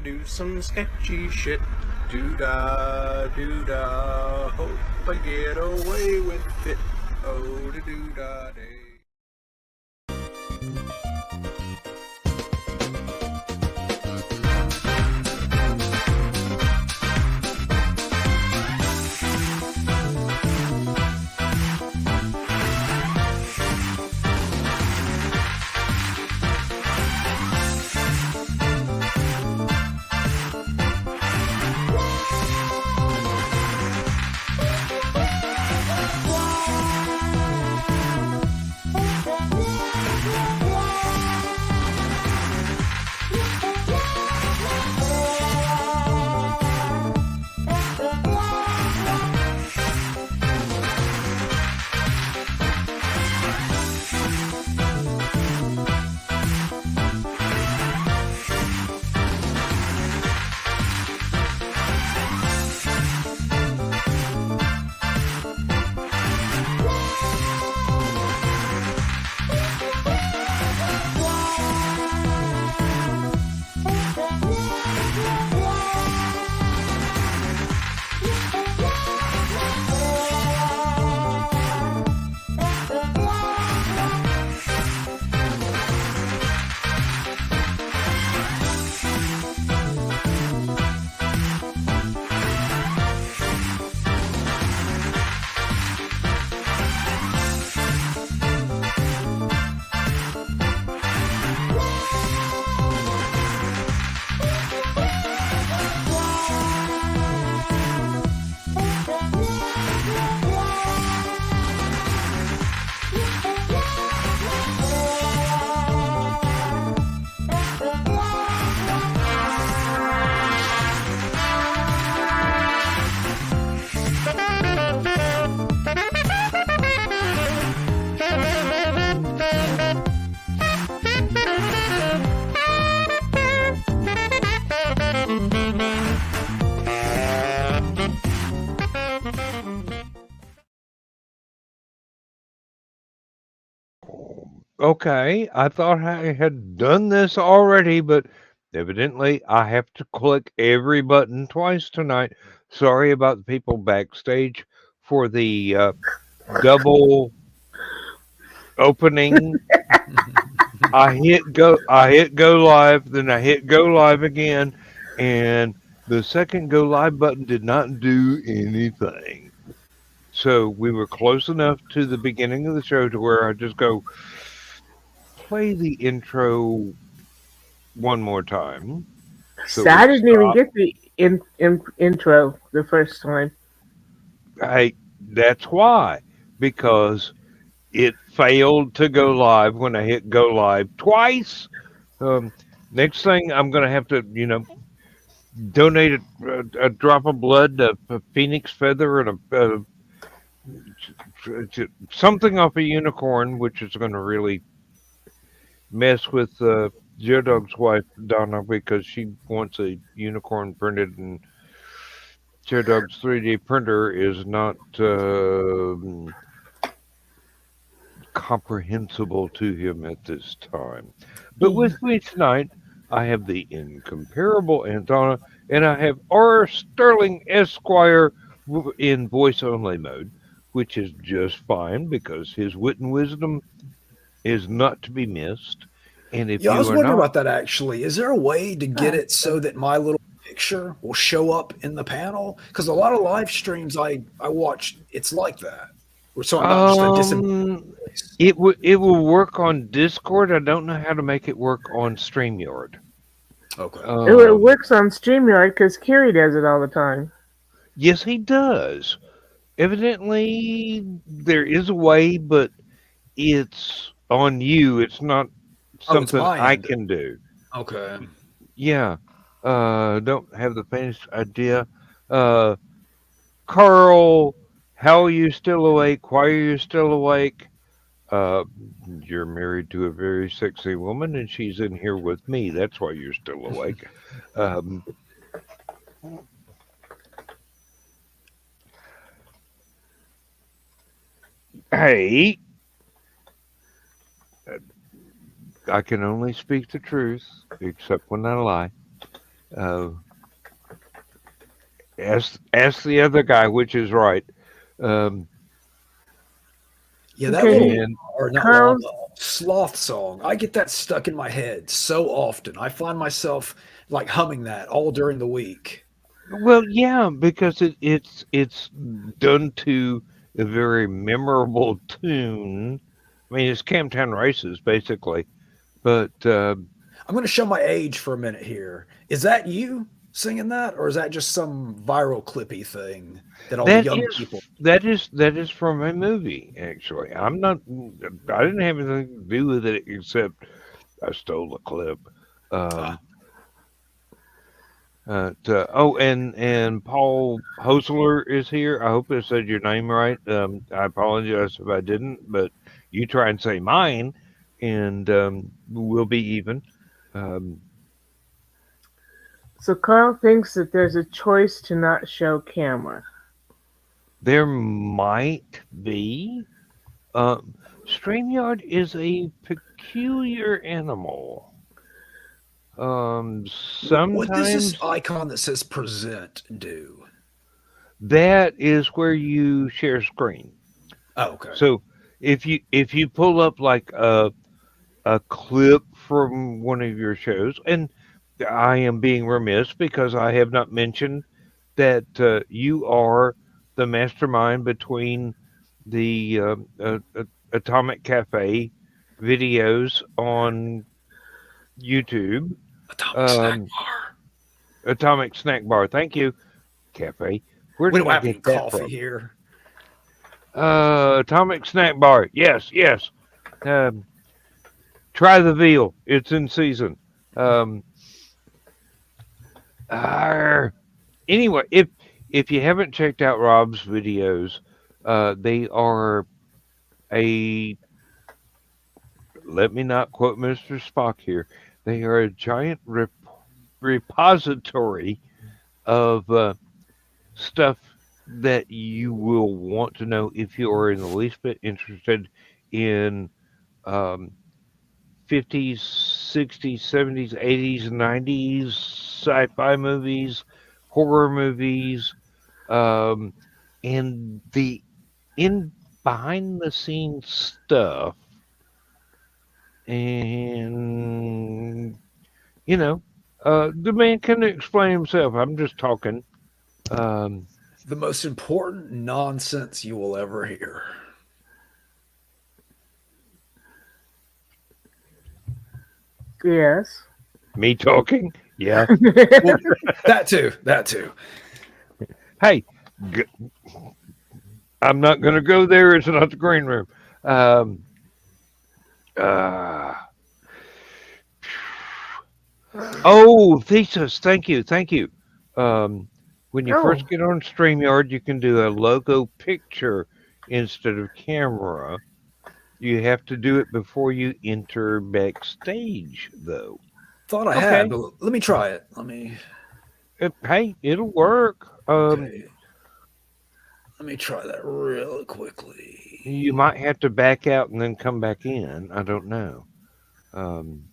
do some sketchy shit. Do-da, do-da, hope I get away with it. Oh, do-da, day. Okay, I thought I had done this already, but evidently I have to click every button twice tonight. Sorry about the people backstage for the double opening. I hit go live, then I hit go live again, and the second go live button did not do anything. So we were close enough to the beginning of the show to where I just go play the intro one more time. So I we didn't even stop. get the intro the first time. Hey, that's why, because it failed to go live when I hit go live twice. Um, Next thing, I'm going to have to, donate a drop of blood, a phoenix feather, and something off a unicorn, which is going to really mess with Joe Dog's wife, Donna, because she wants a unicorn printed, and Joe Dog's 3D printer is not comprehensible to him at this time. But with me tonight, I have the incomparable Aunt Donna, and I have R. Sterling Esquire in voice only mode, which is just fine because his wit and wisdom is not to be missed. And if Yeah, I you was are wondering not, about that actually. Is there a way to get it so that my little picture will show up in the panel? Because a lot of live streams I watch, it's like that. So I'm not just a disembodied um, voice. it will work on Discord. I don't know how to make it work on StreamYard. Okay. It Um, works on StreamYard because Kerry does it all the time. yes, he does. Evidently, there is a way, but it's on you. It's not Oh, it's something my I end. can do. Okay. Yeah. Don't have the faintest idea. Uh, Carl, how are you still awake? Why are you still awake? Uh, you're married to a very sexy woman, and she's in here with me. That's why you're still awake. Um, hey, I can only speak the truth, except when I lie. Uh, ask the other guy which is right. Um, Yeah, that Okay, little and or not Carl's llama sloth song. I get that stuck in my head so often. I find myself like humming that all during the week. well, yeah, because it's done to a very memorable tune. I mean, it's Camptown Races basically, but I'm going to show my age for a minute here. Is that you singing that, or is that just some viral clippy thing that all the that young is people? that is from a movie. Actually, I'm not. I didn't have anything to do with it except I stole the clip. Ah, Um, oh, and Paul Hosler is here. I hope I said your name right. I apologize if I didn't, but you try and say mine, and we'll be even. Um, So Carl thinks that there's a choice to not show camera. there might be. Um, StreamYard is a peculiar animal. what does this Sometimes icon that says present do? that is where you share screen. Oh, okay. So if you pull up like a clip from one of your shows, and I am being remiss because I have not mentioned that you are the mastermind between the Atomic Cafe videos on YouTube, Atomic snack um, bar. Atomic Snack Bar. Thank you, Cafe. Where We did don't I have get any that coffee from? here. Atomic Snack Bar. Yes, yes. Um, try the veal. It's in season. Um, arr. Anyway, if you haven't checked out Rob's videos, they are a let me not quote Mr. Spock here. They are a giant repository of stuff that you will want to know if you are in the least bit interested in um, 50s, 60s, 70s, 80s, 90s sci-fi movies, horror movies, um, and the in behind the scenes stuff. And the man can explain himself. I'm just talking. Um, The most important nonsense you will ever hear. Yes. me talking. Yeah. Well, that too. That too. Hey, g- I'm not going to go there. It's not the green room. Um, uh, oh, thesis. Thank you. Thank you. Um, when you Oh, first get on StreamYard, you can do a logo picture instead of camera. You have to do it before you enter backstage, though. Thought I had, Okay. but let me try it. Let me. Hey, it'll work. Okay. Let me try that real quickly. You might have to back out and then come back in. I don't know. Um,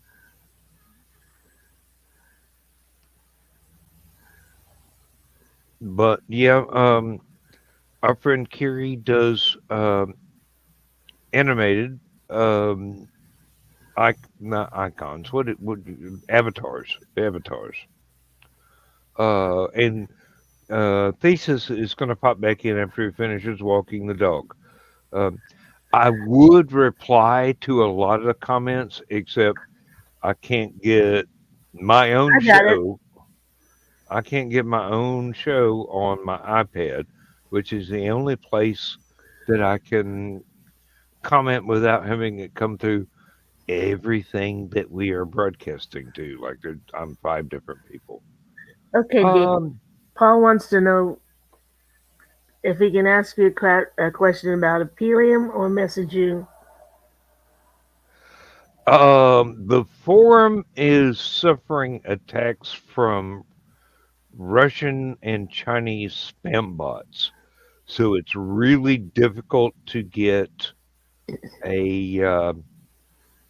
but yeah, our friend Kiri does animated um, not icons. What avatars. And Thesis is going to pop back in after he finishes walking the dog. Um, I would reply to a lot of the comments, except I can't get my own I got it. show. I can't get my own show on my iPad, which is the only place that I can comment without having it come through everything that we are broadcasting to. Like I'm five different people. Okay, Dick. Um, Paul wants to know if he can ask you a question about Aphelion or message you. the forum is suffering attacks from Russian and Chinese spam bots. So it's really difficult to get a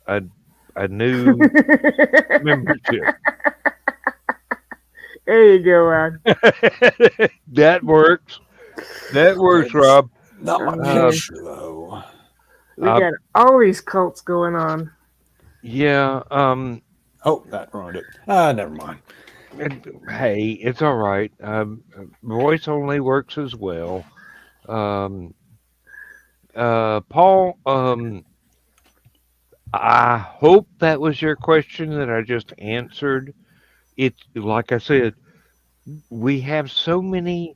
a, a new membership. There you go, Rod. That works. That works, Okay, Rob. not my Oh, man. picture though. We got all these cults going on. Yeah. Oh, that ruined it. Ah, never mind. Hey, it's all right. Voice only works as well. Paul. I hope that was your question that I just answered. It's like I said, we have so many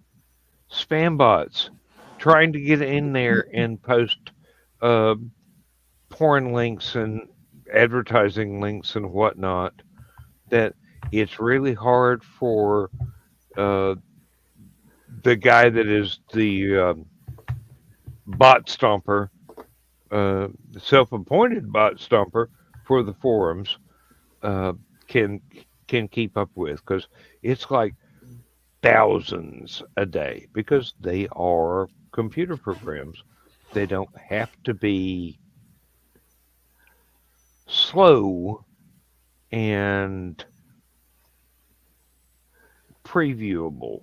spam bots trying to get in there and post uh, porn links and advertising links and whatnot that it's really hard for uh, the guy that is the bot stomper, uh, self-appointed bot stomper for the forums, uh, can can keep up with because it's like thousands a day because they are computer programs. They don't have to be slow and previewable.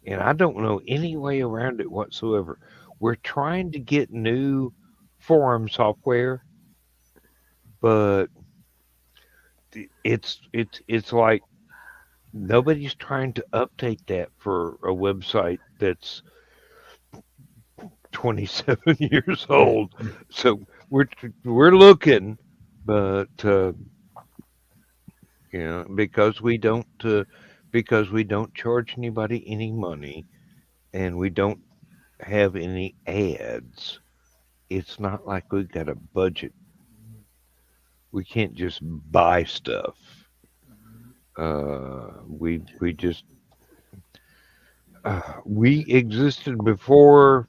And I don't know any way around it whatsoever. We're trying to get new forum software, but it's like nobody's trying to update that for a website that's 27 years old. So we're looking, but because we don't charge anybody any money and we don't have any ads, it's not like we've got a budget. We can't just buy stuff. We just we existed before,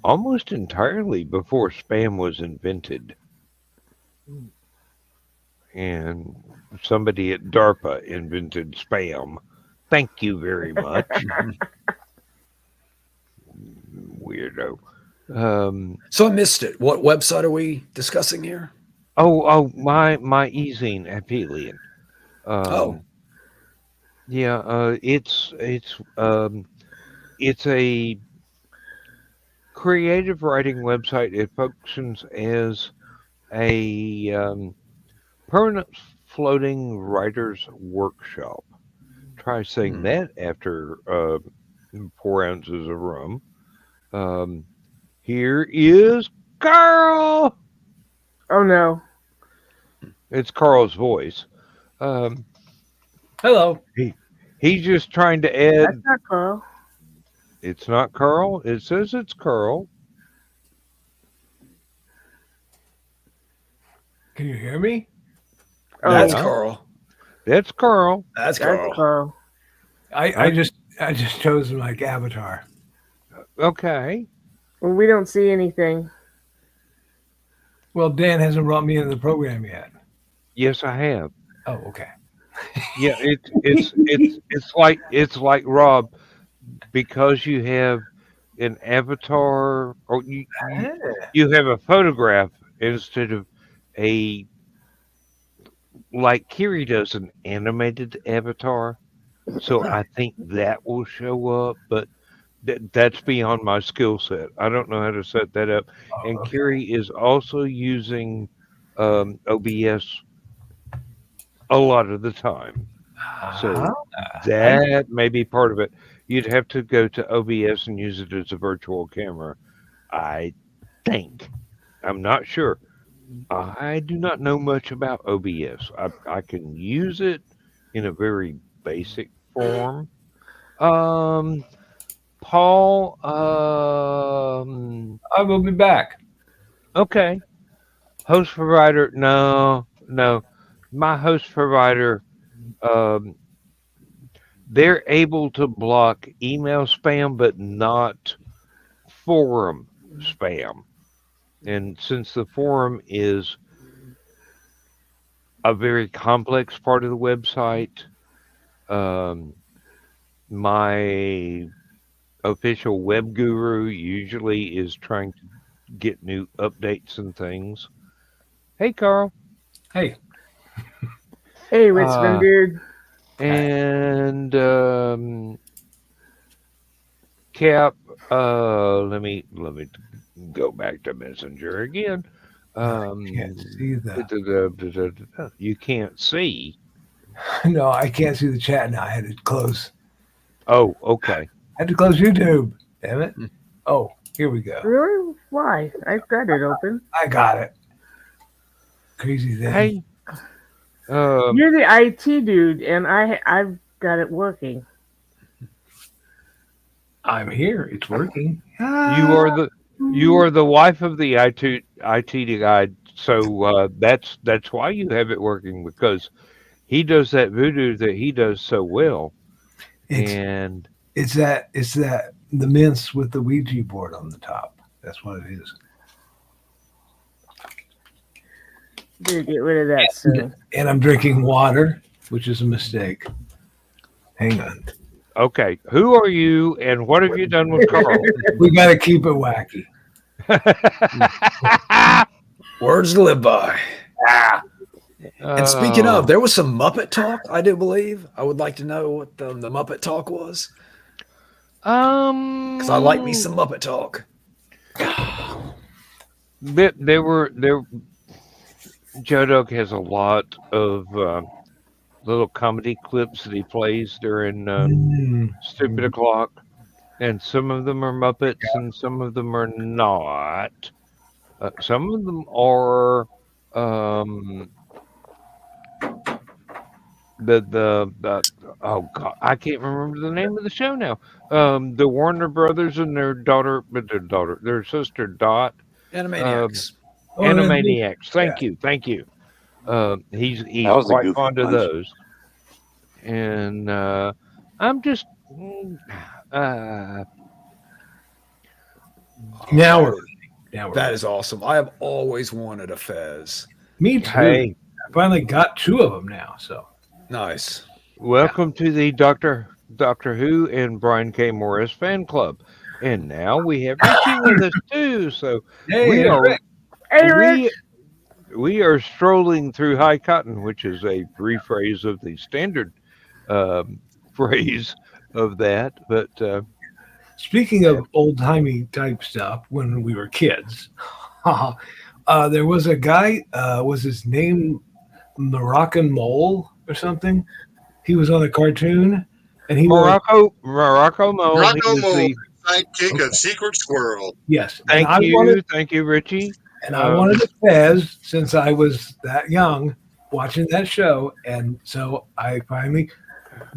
almost entirely before spam was invented, and somebody at DARPA invented spam. Thank you very much, weirdo. So I missed it. What website are we discussing here? My ezine Aphelion. Oh. Yeah, it's a creative writing website. It functions as a permanent floating writers workshop. Try saying that after 4 ounces of rum. Here is Carl. Oh no. It's Carl's voice. Hello. He's just trying to add. That's not Carl. It's not Carl. It says it's Carl. Can you hear me? Oh, That's Yeah. Carl. That's Carl. That's that's Carl. Carl. I just chose like avatar. Okay. Well, we don't see anything. Well, Dan hasn't brought me into the program yet. Yes, I have. Oh, okay. Yeah, it's like Rob, because you have an avatar or you have a photograph instead of a, like Kiri does, an animated avatar. So I think that will show up, but that's beyond my skill set. I don't know how to set that up. And okay. Kiri is also using OBS a lot of the time. So that may be part of it. You'd have to go to OBS and use it as a virtual camera, I think. I'm not sure. I do not know much about OBS. I can use it in a very basic form. Paul, I will be back. okay. Host provider, no. My host provider, um, they're able to block email spam, but not forum spam. And since the forum is a very complex part of the website, my official web guru usually is trying to get new updates and things. Hey, Carl. Hey, Hey, Richmond dude. And Cap, let me go back to Messenger again. Can't see that. You can't see. No, I can't see the chat now. I had to close. Oh, okay. I had to close YouTube. Damn it. Oh, here we go. Really? Why? I've got it open. I got it. Crazy thing. Hey, You're the IT dude, and I've got it working. I'm here. It's working. you are the wife of the IT guy, so that's why you have it working, because he does that voodoo that he does so well. And It's that the mince with the Ouija board on the top. That's what it is. Gonna get rid of that soon. And I'm drinking water, which is a mistake. Hang on. okay, who are you, and what have you done with Carl? We got to keep it wacky. Words to live by. And And speaking of, there was some Muppet talk, I do believe. I would like to know what the Muppet talk was. Because I like me some Muppet talk. there. Joe Doug has a lot of little comedy clips that he plays during Stupid O'Clock, and some of them are Muppets, and some of them are not. Some of them are the oh god, I can't remember the name of the show now. The Warner Brothers and their sister Dot. Animaniacs. Animaniacs. Thank you. He's quite fond of those. And I'm just Now we're That is awesome. I have always wanted a Fez. me too. hey, I finally got 2 of them now. So Nice. welcome to the Doctor Who and Brian K. Morris fan club. And now we have Richie with us too. So we are Hey, Rich. we are strolling through High Cotton, which is a rephrase of the standard phrase of that. But speaking of old timey type stuff, when we were kids, there was a guy. Was his name Moroccan Mole or something? He was on a cartoon, and he Morocco Mole. Rocco he was Mole, the- sidekick of Secret Squirrel. yes. Thank and you, thank you, Richie. And I wanted a Fez since I was that young watching that show. And so I finally,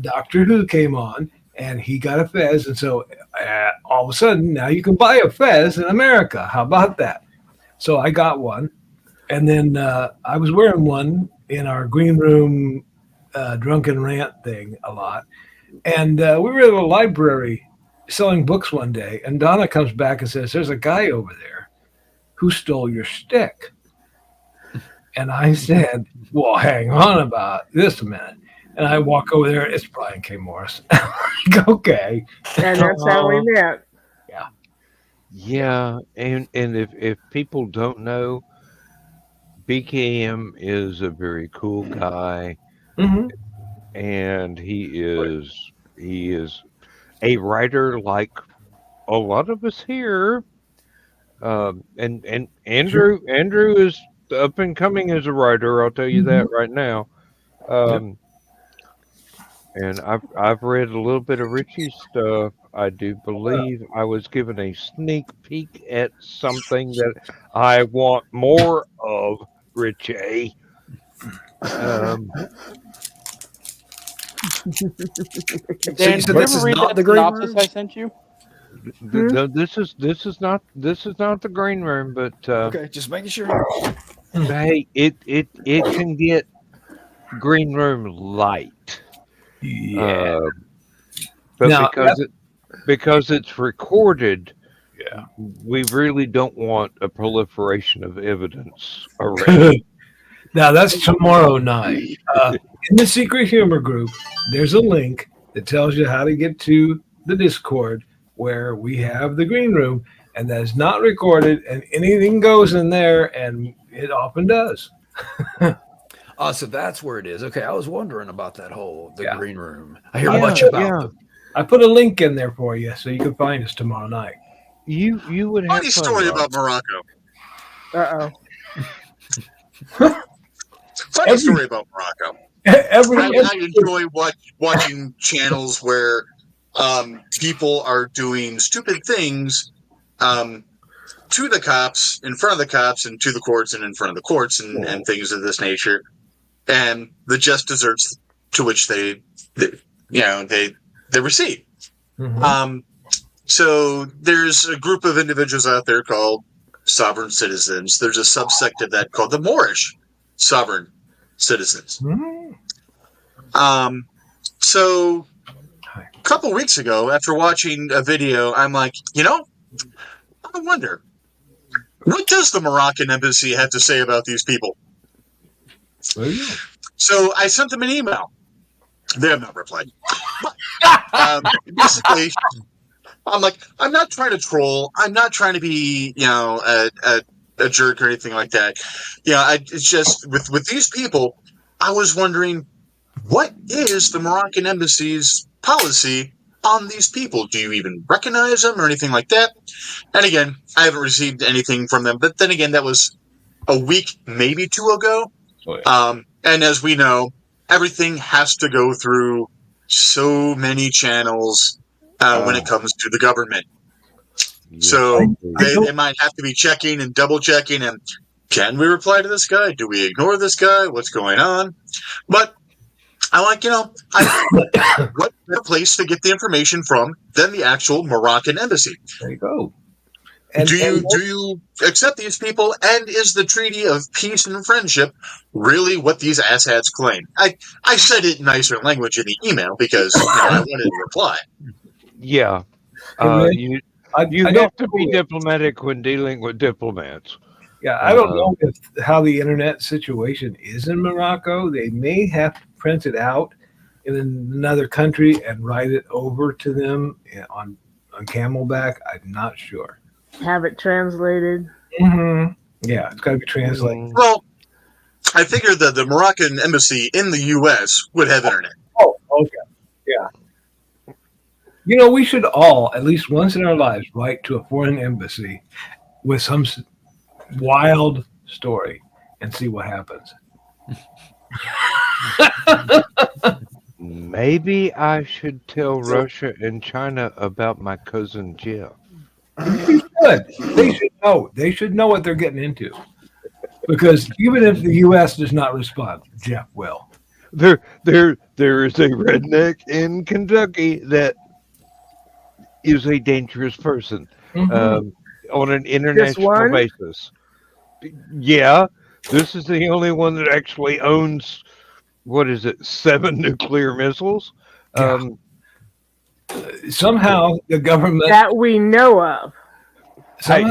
Doctor Who came on and he got a Fez. And so all of a sudden, now you can buy a Fez in America. How about that? So I got one. And then I was wearing one in our green room drunken rant thing a lot. And we were at a library selling books one day. And Donna comes back and says, "There's a guy over there who stole your stick." And I said, "Well, hang on about this a minute." And I walk over there. It's Brian K. Morris. Like, okay. And that's how we met. Yeah, and if people don't know, BKM is a very cool guy, Mm-hmm. and he is a writer like a lot of us here. And Andrew is up and coming as a writer. I'll tell you that right now. And I've read a little bit of Richie's stuff. I do believe I was given a sneak peek at something that I want more of, Richie. Dan, So you said did you this ever is read not that the green synopsis room? I sent you? This is not the green room, but Okay, just making sure. hey, it can get green room light. Yeah. But Now, because it's recorded, Yeah. we really don't want a proliferation of evidence around. Now that's tomorrow night. In the Secret Humor group, there's a link that tells you how to get to the Discord where we have the green room, and that is not recorded, and anything goes in there, and it often does. Oh, so that's where it is. Okay, I was wondering about the Yeah. green room. I hear Yeah, much about yeah. them. I put a link in there for you so you can find us tomorrow night. You would have Funny fun, story Rob. about Morocco. Uh-oh. Funny story about Morocco. I enjoy watching channels where people are doing stupid things to the cops, in front of the cops, and to the courts, and in front of the courts, and things of this nature, and the just desserts to which they receive. Mhm. So there's a group of individuals out there called sovereign citizens. There's a subsect of that called the Moorish sovereign citizens. Mhm. So a couple weeks ago, after watching a video, I'm like, I wonder, what does the Moroccan embassy have to say about these people? There you go. So I sent them an email. They have not replied. But, basically, I'm like, I'm not trying to troll. I'm not trying to be, a jerk or anything like that. It's just with these people, I was wondering, what is the Moroccan embassy's policy on these people? Do you even recognize them or anything like that? And again, I haven't received anything from them. But then again, that was a week, maybe 2 ago. Oh, yeah. And as we know, everything has to go through so many channels when it comes to the government. Yes, So indeed. they might have to be checking and double checking. And can we reply to this guy? Do we ignore this guy? What's going on? But I like, what better place to get the information from than the actual Moroccan embassy? There you go. Do you accept these people? And is the Treaty of Peace and Friendship really what these asshats claim? I said it in nicer language in the email because I wanted to reply. Yeah. Hey, man, You I have don't to be know. diplomatic when dealing with diplomats. Yeah, I don't know how the internet situation is in Morocco. They may have to print it out in another country and write it over to them on Camelback. I'm not sure. Have it translated. Mm-hmm. Yeah, it's got to be translated. Well, I figure that the Moroccan embassy in the U.S. would have internet. Oh, okay. Yeah. We should all, at least once in our lives, write to a foreign embassy with some wild story and see what happens. Maybe I should tell Russia and China about my cousin Jeff. You should. They should know. They should know what they're getting into. Because even if the U.S. does not respond, Jeff will. There is a redneck in Kentucky that is a dangerous person on an international basis. Yeah, this is the only one that actually owns, 7 nuclear missiles? Somehow the government that we know of. Hey!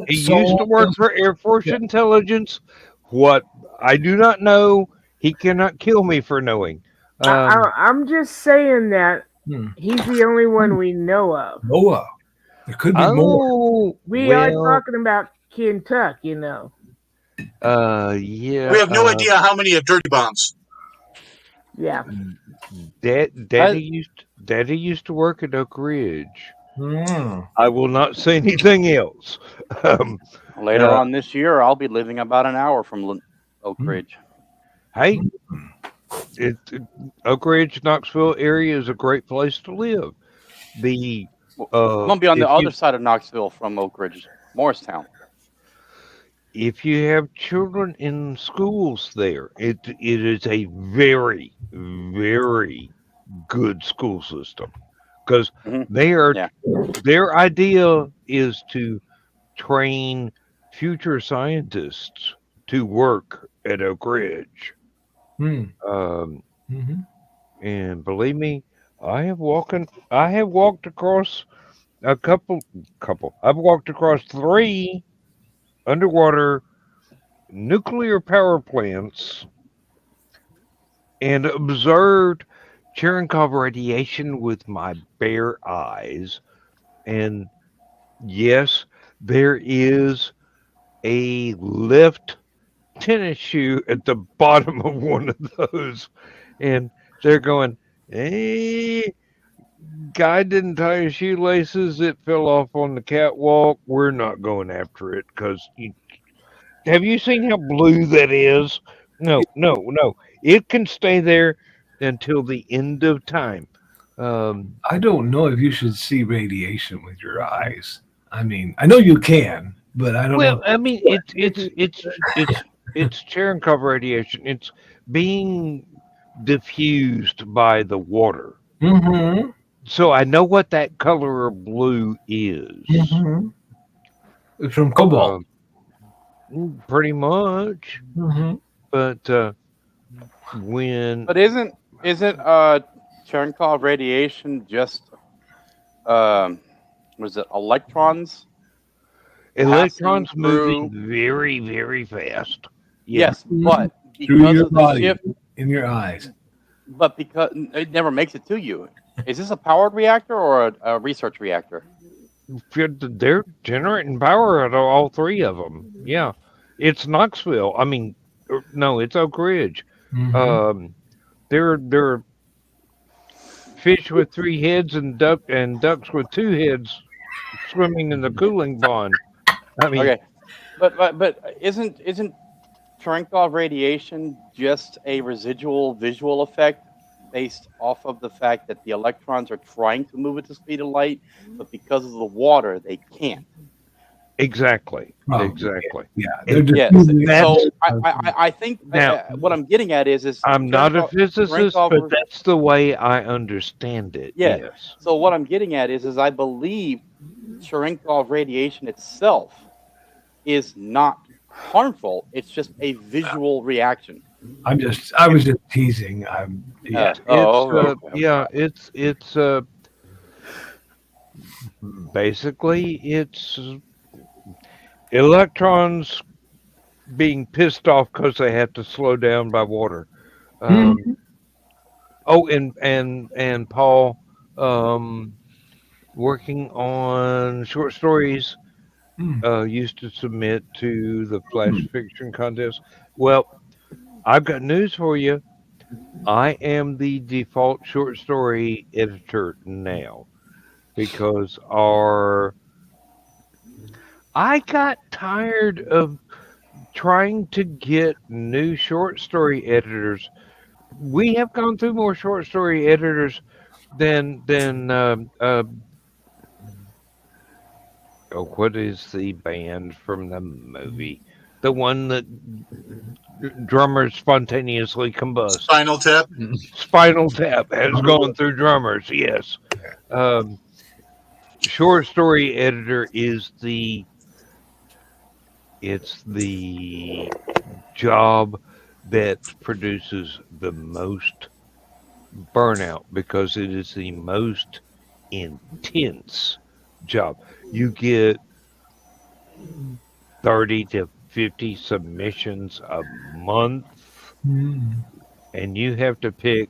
He used to work for Air Force Intelligence. What I do not know, he cannot kill me for knowing. I'm just saying that he's the only one we know of. Noah. There could be more. We are talking about Kentucky, Yeah. We have no idea how many have dirty bombs. Yeah. Daddy used to work at Oak Ridge. I will not say anything else. Later on this year, I'll be living about an hour from Oak Ridge. Hey, Oak Ridge, Knoxville area is a great place to live. I'm gonna be on the other side of Knoxville from Oak Ridge, Morristown. If you have children in schools there, it is a very, very good school system. Because their idea is to train future scientists to work at Oak Ridge. And believe me, I have walked across I've walked across 3 underwater nuclear power plants and observed Cherenkov radiation with my bare eyes. And yes, there is a lift tennis shoe at the bottom of one of those, and they're going, "Hey, guy didn't tie his shoelaces. It fell off on the catwalk. We're not going after it because have you seen how blue that is? No, no, no. It can stay there until the end of time. I don't know if you should see radiation with your eyes. I mean, I know you can, but I don't Well, know. I mean, it's Cherenkov radiation. It's being diffused by the water. Mm-hmm. So I know what that color of blue is. Mm-hmm. It's from cobalt. Pretty much. Mm-hmm. But when But isn't Cherenkov radiation just was it electrons? electrons passing moving through- very, very fast. Yes, but Through because your of the body, shift, in your eyes. but because it never makes it to you. Is this a powered reactor or a research reactor? They're generating power out of all three of them. Yeah, it's Knoxville. I mean, no, it's Oak Ridge. Mhm. They're fish with 3 heads and ducks with 2 heads swimming in the cooling pond. I mean, Okay, but isn't Cherenkov radiation just a residual visual effect based off of the fact that the electrons are trying to move at the speed of light, but because of the water they can't? exactly, Oh, exactly. Yeah, they're And just Yes. moving that's- So it. I think Now- what I'm getting at is I'm not a physicist, Cherenkov- but that's the way I understand it. Yeah. Yes. So what I'm getting at is I believe Cherenkov radiation itself is not harmful. It's just a visual reaction. I was just teasing. Yeah. Yeah, it's basically it's electrons being pissed off because they have to slow down by water. Oh, and Paul, working on short stories, used to submit to the Flash Fiction Contest. Well, I've got news for you. I am the default short story editor now because I got tired of trying to get new short story editors. We have gone through more short story editors than what is the band from the movie? The one that drummers spontaneously combust. Spinal Tap. Spinal Tap has gone through drummers. Yes. Short story editor is the job that produces the most burnout because it is the most intense job. You get 30 to 50 submissions a month, and you have to pick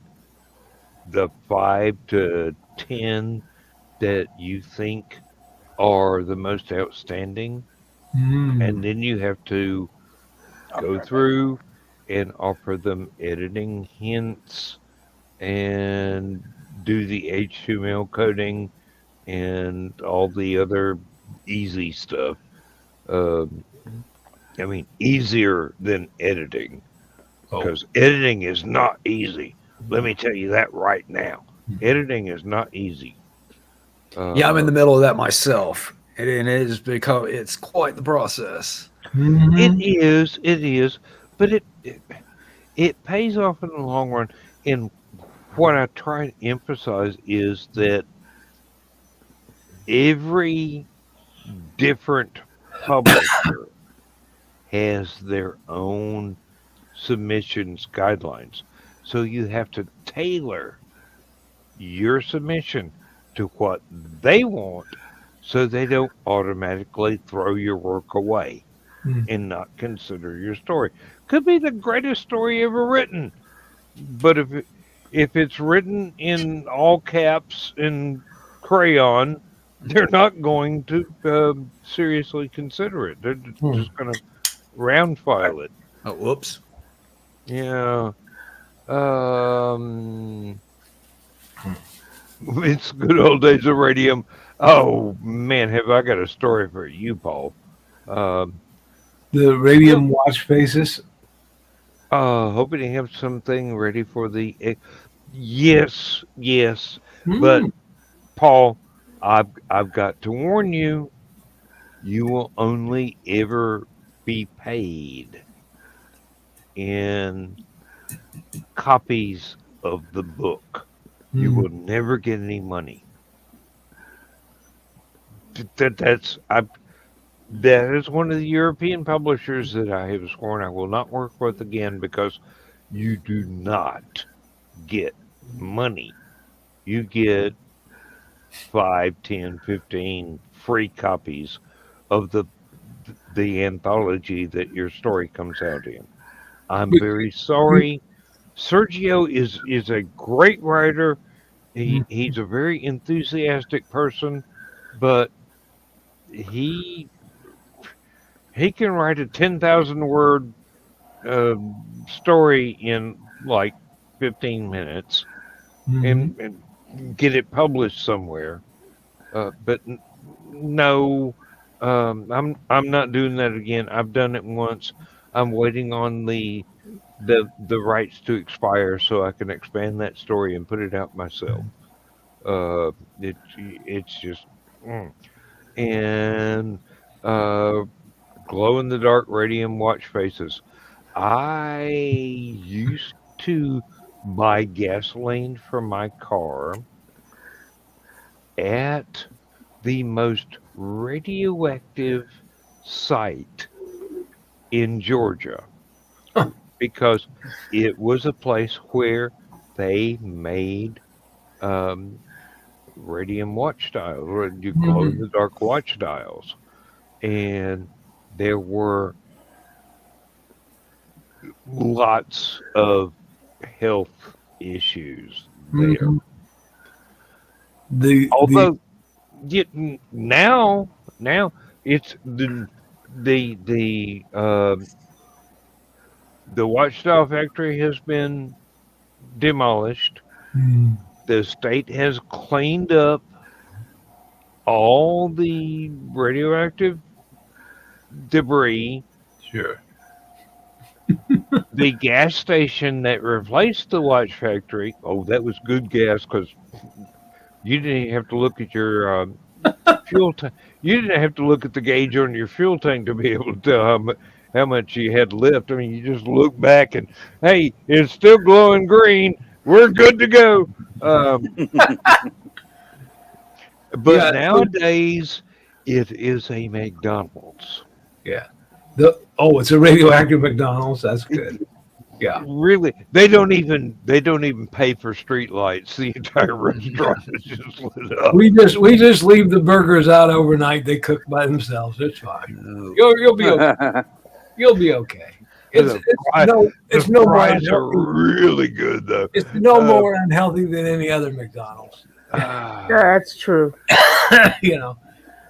the 5 to 10 that you think are the most outstanding, and then you have to go through and offer them editing hints and do the HTML coding and all the other easy stuff. I mean, easier than editing, because editing is not easy. Let me tell you that right now. Editing is not easy. Yeah, I'm in the middle of that myself, and it's quite the process. It is, but it pays off in the long run. And what I try to emphasize is that every different publisher has their own submissions guidelines. So you have to tailor your submission to what they want so they don't automatically throw your work away and not consider your story. Could be the greatest story ever written, but if it's written in all caps in crayon, they're not going to seriously consider it. They're just going to round file it. Oh, whoops. Yeah. It's good old days of radium. Oh man, have I got a story for you, Paul? Um, The radium watch faces. hoping to have something ready for the. Yes, yes, but Hmm. Paul, I've got to warn you. You will only ever be paid in copies of the book. You Hmm. will never get any money. That is one of the European publishers that I have sworn I will not work with again because you do not get money. You get 5, 10, 15 free copies of the anthology that your story comes out in. I'm very sorry. Sergio is a great writer. He's a very enthusiastic person, but he he can write a 10,000 word uh, story in like 15 minutes Hmm. and get it published somewhere. But no, I'm not doing that again. I've done it once. I'm waiting on the rights to expire so I can expand that story and put it out myself. It's just and uh, glow in the dark radium watch faces. I used to buy gasoline for my car at the most radioactive site in Georgia because it was a place where they made um, radium watch dials, or you glow in the dark watch dials, and there were lots of health issues there. Hmm. The Although now it's the watch dial factory has been demolished. hmm, The state has cleaned up all the radioactive debris. sure. The gas station that replaced the watch factory, oh, that was good gas because you didn't have to look at your fuel tank. You didn't have to look at the gauge on your fuel tank to be able to tell how much you had left. I mean, you just look back and, hey, it's still glowing green. We're good to go. Um, but Yeah. nowadays, it is a McDonald's. Yeah. It's a radioactive McDonald's. That's good. Yeah. Really, they don't even pay for street lights. The entire restaurant is just lit up. We just leave the burgers out overnight. They cook by themselves. It's fine. You'll be okay. You'll be okay. It's The no more fries are unhealthy. really good though. It's no more unhealthy than any other McDonald's. Yeah, that's true. You know,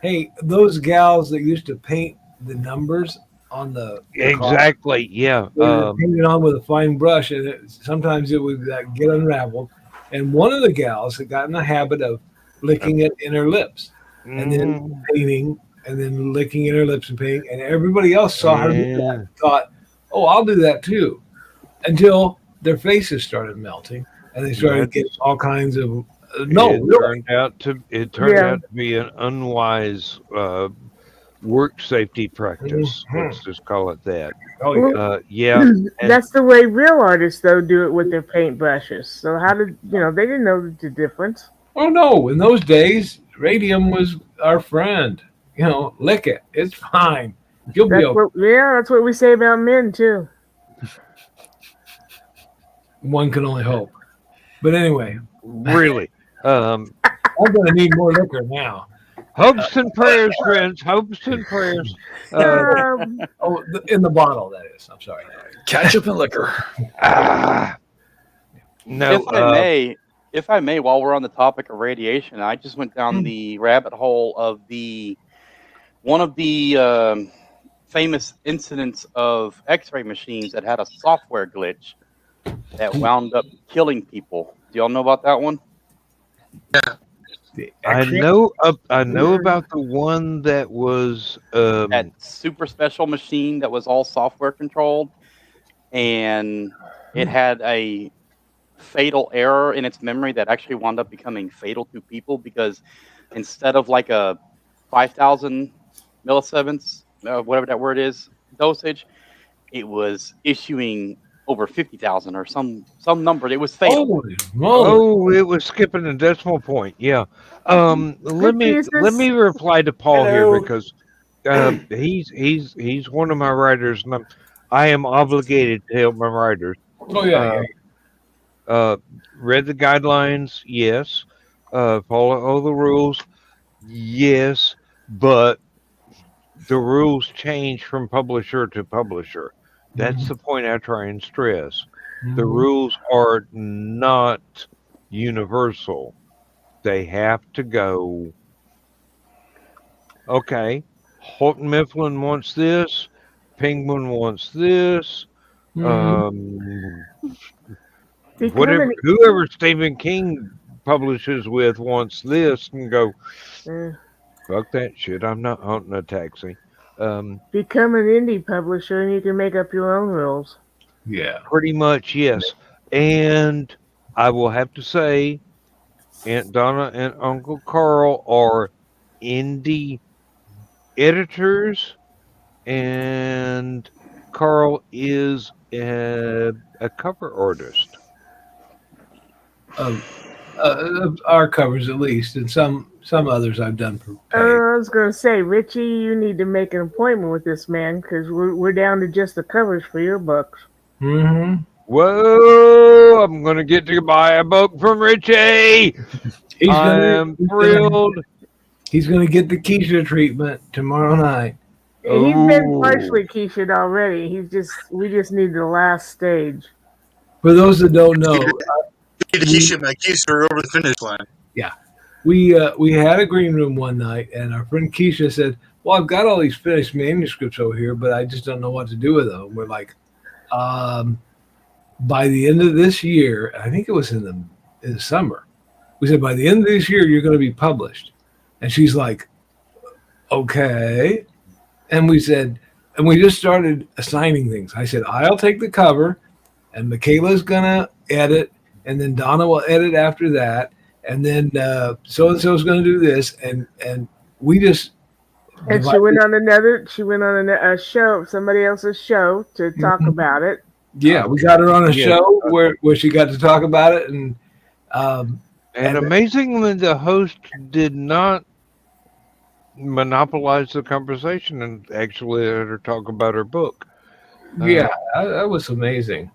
hey, those gals that used to paint the numbers on the car, Exactly. Yeah. they would paint it on with a fine brush, and sometimes it would get unraveled. And one of the gals had gotten a habit of licking it in her lips, and then painting, and then licking in her lips and painting. And everybody else saw her do that and thought, "Oh, I'll do that too," until their faces started melting, and they started getting all kinds of Turned out to be an unwise work safety practice. Let's just call it that. Oh yeah. And That's the way real artists though do it with their paintbrushes. So how did they didn't know the difference. Oh no! In those days, radium was our friend. Lick it. It's fine. You'll be okay. That's what we say about men too. One can only hope. But anyway, really, I'm going to need more liquor now. hopes and prayers, friends. Hopes and prayers. In the bottle, that is. I'm sorry. Ketchup and liquor. No. If I may, while we're on the topic of radiation, I just went down the rabbit hole of one of the famous incidents of X-ray machines that had a software glitch that wound up killing people. Do y'all know about that one? I know about the one that was That super special machine that was all software controlled, and it had a fatal error in its memory that actually wound up becoming fatal to people because instead of like a 5,000 millisieverns, whatever that word is, dosage, it was issuing over 50,000 or some number. It was fatal. Holy moly. Oh, it was skipping a decimal point. Yeah. Let me reply to Paul here because he's one of my writers, and I am obligated to help my writers. Oh yeah. Read the guidelines, yes. Follow all the rules, yes. But the rules change from publisher to publisher. That's the point I try and stress. The rules are not universal. They have to go, okay, Houghton Mifflin wants this, Penguin wants this, whatever, whoever Stephen King publishes with wants this, and go, fuck that shit, I'm not hunting a taxi. Become an indie publisher and you can make up your own rules. Yeah. Pretty much, yes. And I will have to say, Aunt Donna and Uncle Carl are indie editors, and Carl is a cover artist. Our covers, at least, and some others I've done for pay. I was going to say, Richie, you need to make an appointment with this man because we're down to just the covers for your books. Whoa! I'm going to get to buy a book from Richie. I am thrilled. He's going to get the Keisha treatment tomorrow night. He's been partially Keisha'd already. We just need the last stage. For those that don't know, Keisha over the finish line. Yeah, we had a green room one night, and our friend Keisha said, "Well, I've got all these finished manuscripts over here, but I just don't know what to do with them." We're like, by the end of this year, I think it was in the summer, we said, by the end of this year, you're going to be published. And she's like, okay. And we said, and we just started assigning things. I said, I'll take the cover, and Michaela's going to edit, and then Donna will edit after that, and then so-and-so is going to do this, and we just... And she went on a show, somebody else's show, to talk about it. Yeah, we got her on a show where she got to talk about it, and amazingly, the host did not monopolize the conversation and actually let her talk about her book. That was amazing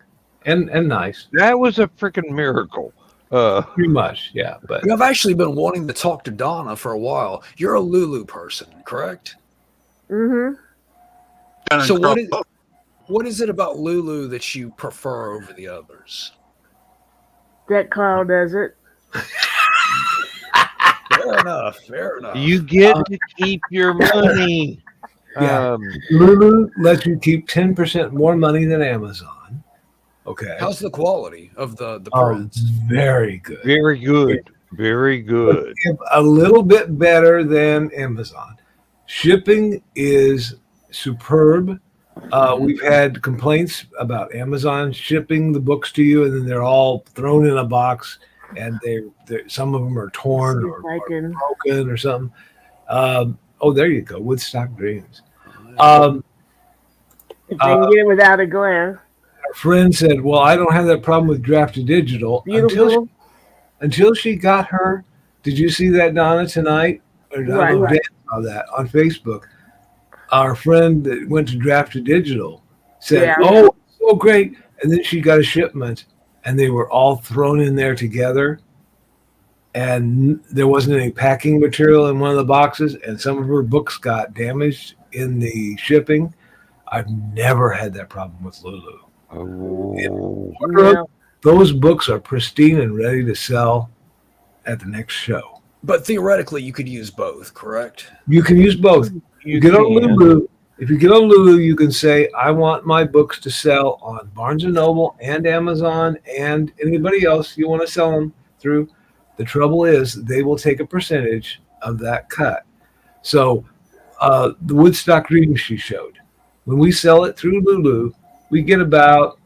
and nice. That was a freaking miracle. Pretty much, yeah. But I've actually been wanting to talk to Donna for a while. You're a Lulu person, correct? Mm-hmm. So what is it about Lulu that you prefer over the others? That Carl does it. Fair enough. You get to keep your money. Lulu lets you keep 10% more money than Amazon. Okay. How's the quality of the prints? Very good. Very good. Very good. A little bit better than Amazon. Shipping is superb. We've had complaints about Amazon shipping the books to you, and then they're all thrown in a box, and some of them are torn or broken or something. There you go, Woodstock Dreams. If they can get it without a glare. Our friend said, "Well, I don't have that problem with Draft to Digital." Until she got her. Did you see that, Donna, tonight? Or Dan saw that on Facebook. Our friend that went to Draft to Digital said, "Oh, so great!" And then she got a shipment, and they were all thrown in there together, and there wasn't any packing material in one of the boxes, and some of her books got damaged in the shipping. I've never had that problem with Lulu. Those books are pristine and ready to sell at the next show. But theoretically, you could use both, correct? You can use both. You get on Lulu, If you get on Lulu, you can say, I want my books to sell on Barnes & Noble and Amazon and anybody else you want to sell them through. The trouble is they will take a percentage of that cut. So the Woodstock reading she showed, when we sell it through Lulu, we get about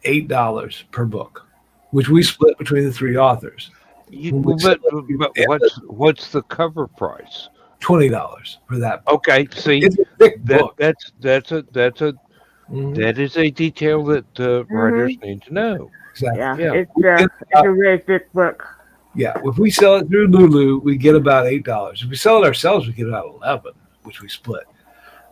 $8 per book, which we split between the three authors. But what's the cover price? $20 for that book. Okay, see, It's a thick book. that's a that is a detail that writers need to know. Exactly. Yeah, it's a very thick book. Yeah, if we sell it through Lulu, we get about $8. If we sell it ourselves, we get about 11, which we split.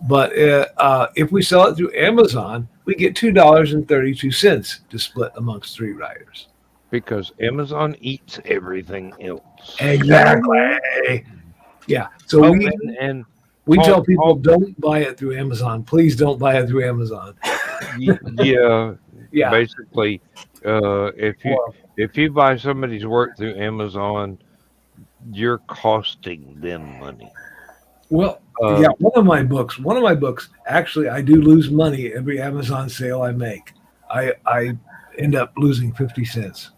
But if we sell it through Amazon, we get $2.32 to split amongst three writers. Because Amazon eats everything else. Exactly. Yeah. So we tell people don't buy it through Amazon. Please don't buy it through Amazon. Yeah. Yeah. Basically, if you buy somebody's work through Amazon, you're costing them money. Well, one of my books, actually, I do lose money every Amazon sale I make. I end up losing 50 cents.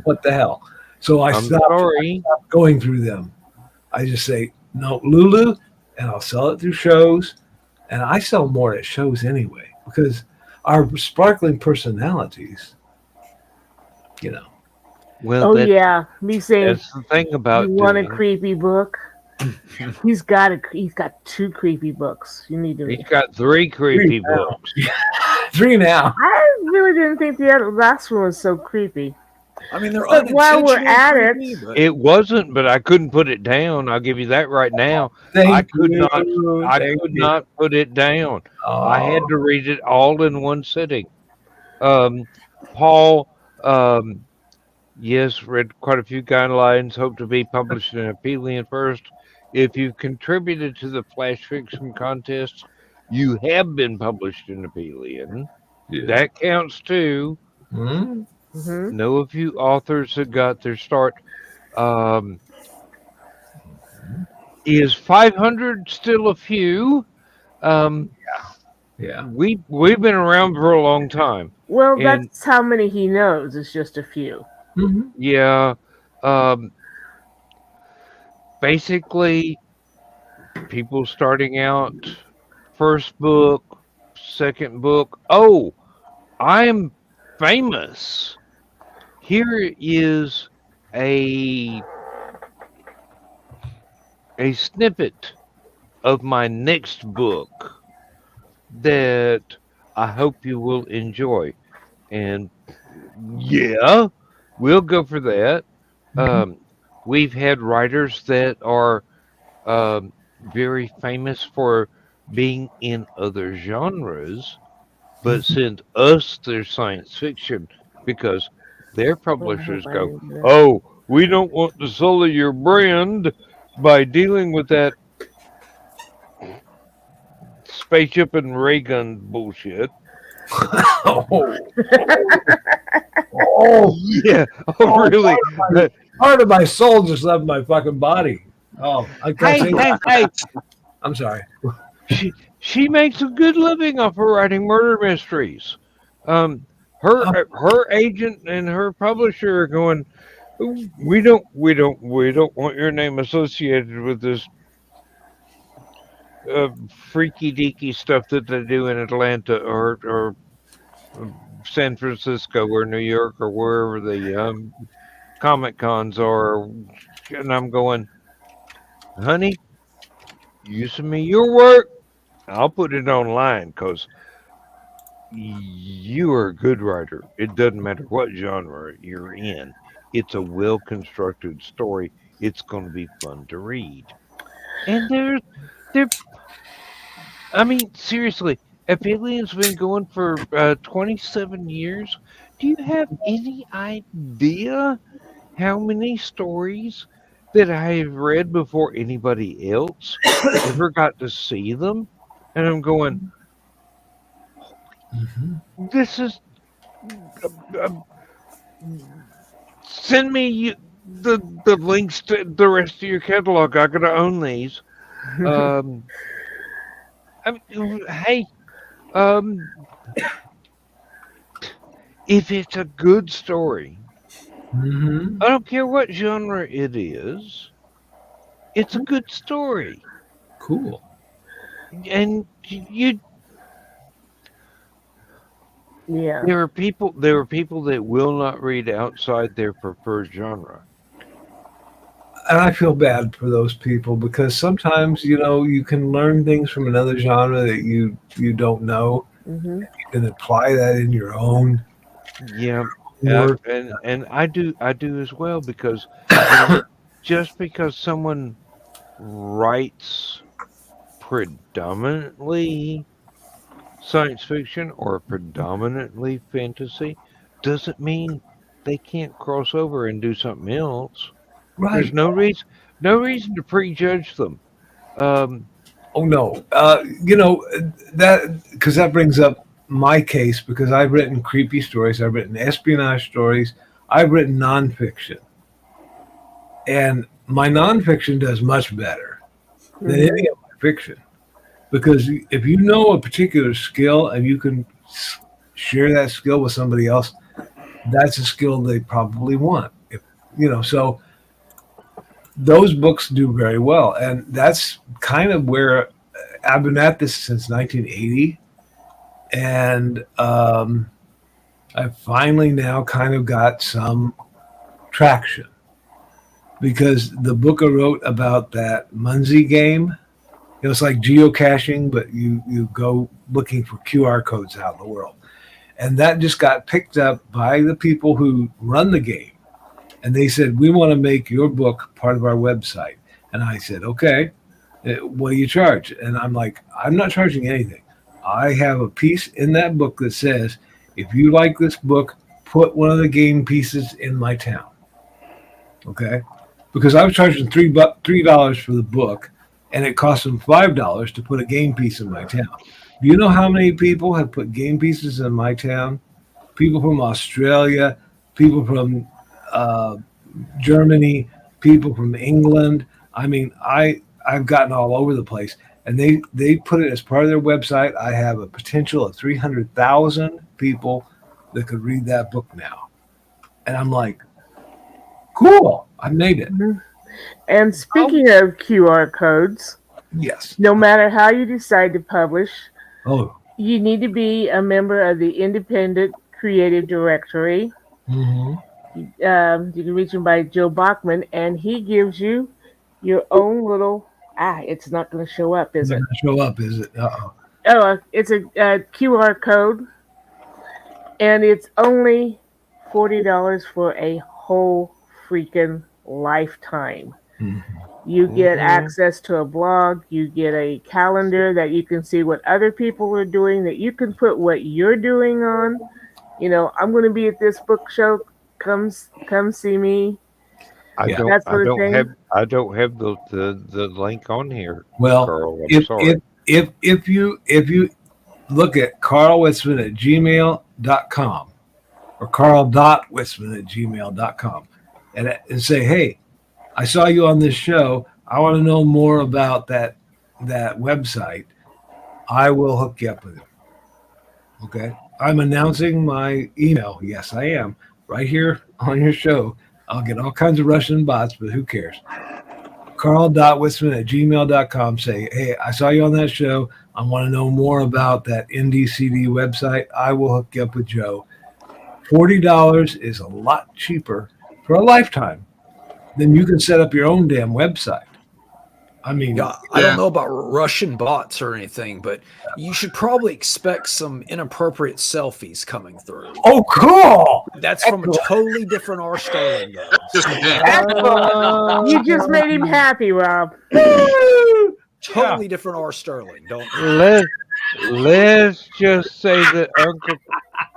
What the hell? So I stopped going through them. I just say, no, Lulu, and I'll sell it through shows. And I sell more at shows anyway, because our sparkling personalities, Well, me saying that's the thing about you want a creepy book. He's got two creepy books. You need to. He's got three creepy books. 3 now. I really didn't think the last one was so creepy. I mean, they're But while we're at it, It wasn't, but I couldn't put it down. I'll give you that right now. I could not put it down. I had to read it all in one sitting. Paul, yes, read quite a few guidelines. Hope to be published in Aphelion first. If you've contributed to the Flash Fiction contest, you have been published in Aphelion. Yeah. That counts too. Mm-hmm. Mm-hmm. Know a few authors that got their start. Is 500 still a few? Yeah. We've been around for a long time. Well, that's how many he knows. It's just a few. Mm-hmm. Yeah. Basically, people starting out, first book, second book. Oh, I'm famous. Here is a snippet of my next book that I hope you will enjoy. And yeah, we'll go for that. We've had writers that are very famous for being in other genres, but send us their science fiction because their publishers go, oh, we don't want to sully your brand by dealing with that spaceship and ray gun bullshit. Oh, yeah. Oh, really? Part of my soul just left my fucking body. Oh, I can't Hey. I'm sorry. She makes a good living off of writing murder mysteries. Her agent and her publisher are going, we don't want your name associated with this freaky deaky stuff that they do in Atlanta or San Francisco or New York or wherever the Comic Cons are. And I'm going, honey, you send me your work, I'll put it online because you are a good writer. It doesn't matter what genre you're in. It's a well-constructed story. It's going to be fun to read. And I mean, seriously, Aphelion's been going for 27 years. Do you have any idea how many stories that I have read before anybody else ever got to see them? And I'm going, this is... send me the links to the rest of your catalog. I gotta own these. Um, hey, um, if it's a good story, Mm-hmm. I don't care what genre it is. It's a good story, Cool. and you. Yeah. There are people. There are people that will not read outside their preferred genre. And I feel bad for those people because sometimes, you can learn things from another genre that you don't know. Hmm. You can apply that in your own Yeah, work. and I do as well because you know just because someone writes predominantly science fiction or predominantly fantasy doesn't mean they can't cross over and do something else. There's Right. no reason to prejudge them. Um, Oh no. That because that brings up my case because I've written creepy stories, I've written espionage stories, I've written nonfiction, and my nonfiction does much better than Hmm. any of my fiction because if you know a particular skill and you can share that skill with somebody else, that's a skill they probably want. So those books do very well, and that's kind of where I've been at this since 1980, and I finally now kind of got some traction because the book I wrote about that Munzie game, it was like geocaching, but you go looking for QR codes out in the world, and that just got picked up by the people who run the game, and they said we want to make your book part of our website, and I said okay. What do you charge? And I'm like, I'm not charging anything. I have a piece in that book that says, if you like this book, put one of the game pieces in my town. Okay, because I was charging $3 for the book, and it cost them $5 to put a game piece in my town. Do you know how many people have put game pieces in my town? People from Australia, people from uh, Germany, people from England. I mean, I've gotten all over the place, and they put it as part of their website. I have a potential of 300,000 people that could read that book now, and I'm like, cool, I made it. And speaking of QR codes, Yes. no matter how you decide to publish, Oh. you need to be a member of the Independent Creative Directory. Mm-hmm. You can reach him by Joe Bachman, and he gives you your own little. It's not going to show up, is Not it? gonna show up, is it? Uh-oh. Oh, it's a QR code, and it's only $40 for a whole freaking lifetime. Mm-hmm. You get mhm. access to a blog, you get a calendar that you can see what other people are doing, that you can put what you're doing on. I'm going to be at this book show. Come see me. I Yeah. don't. That I sort of don't have. thing. I don't have the link on here, Well, Carl. I'm if sorry. if you look at carlwitzman at gmail.com or carl.witzman at gmail.com and say, hey, I saw you on this show. I want to know more about that website. I will hook you up with it. Okay. I'm announcing my email. Yes, I am. Right here on your show. I'll get all kinds of Russian bots, but who cares? Carl.Witzman at gmail.com. Say, hey, I saw you on that show. I want to know more about that NDCD website. I will hook you up with Joe. $40 is a lot cheaper for a lifetime than you can set up your own damn website. I mean, Yeah, I don't know about Russian bots or anything, but you should probably expect some inappropriate selfies coming through. oh, cool. That's from a totally different R. Sterling, though. Just yeah. You just made him happy, Rob. Totally different R. Sterling. Don't. Let's just say that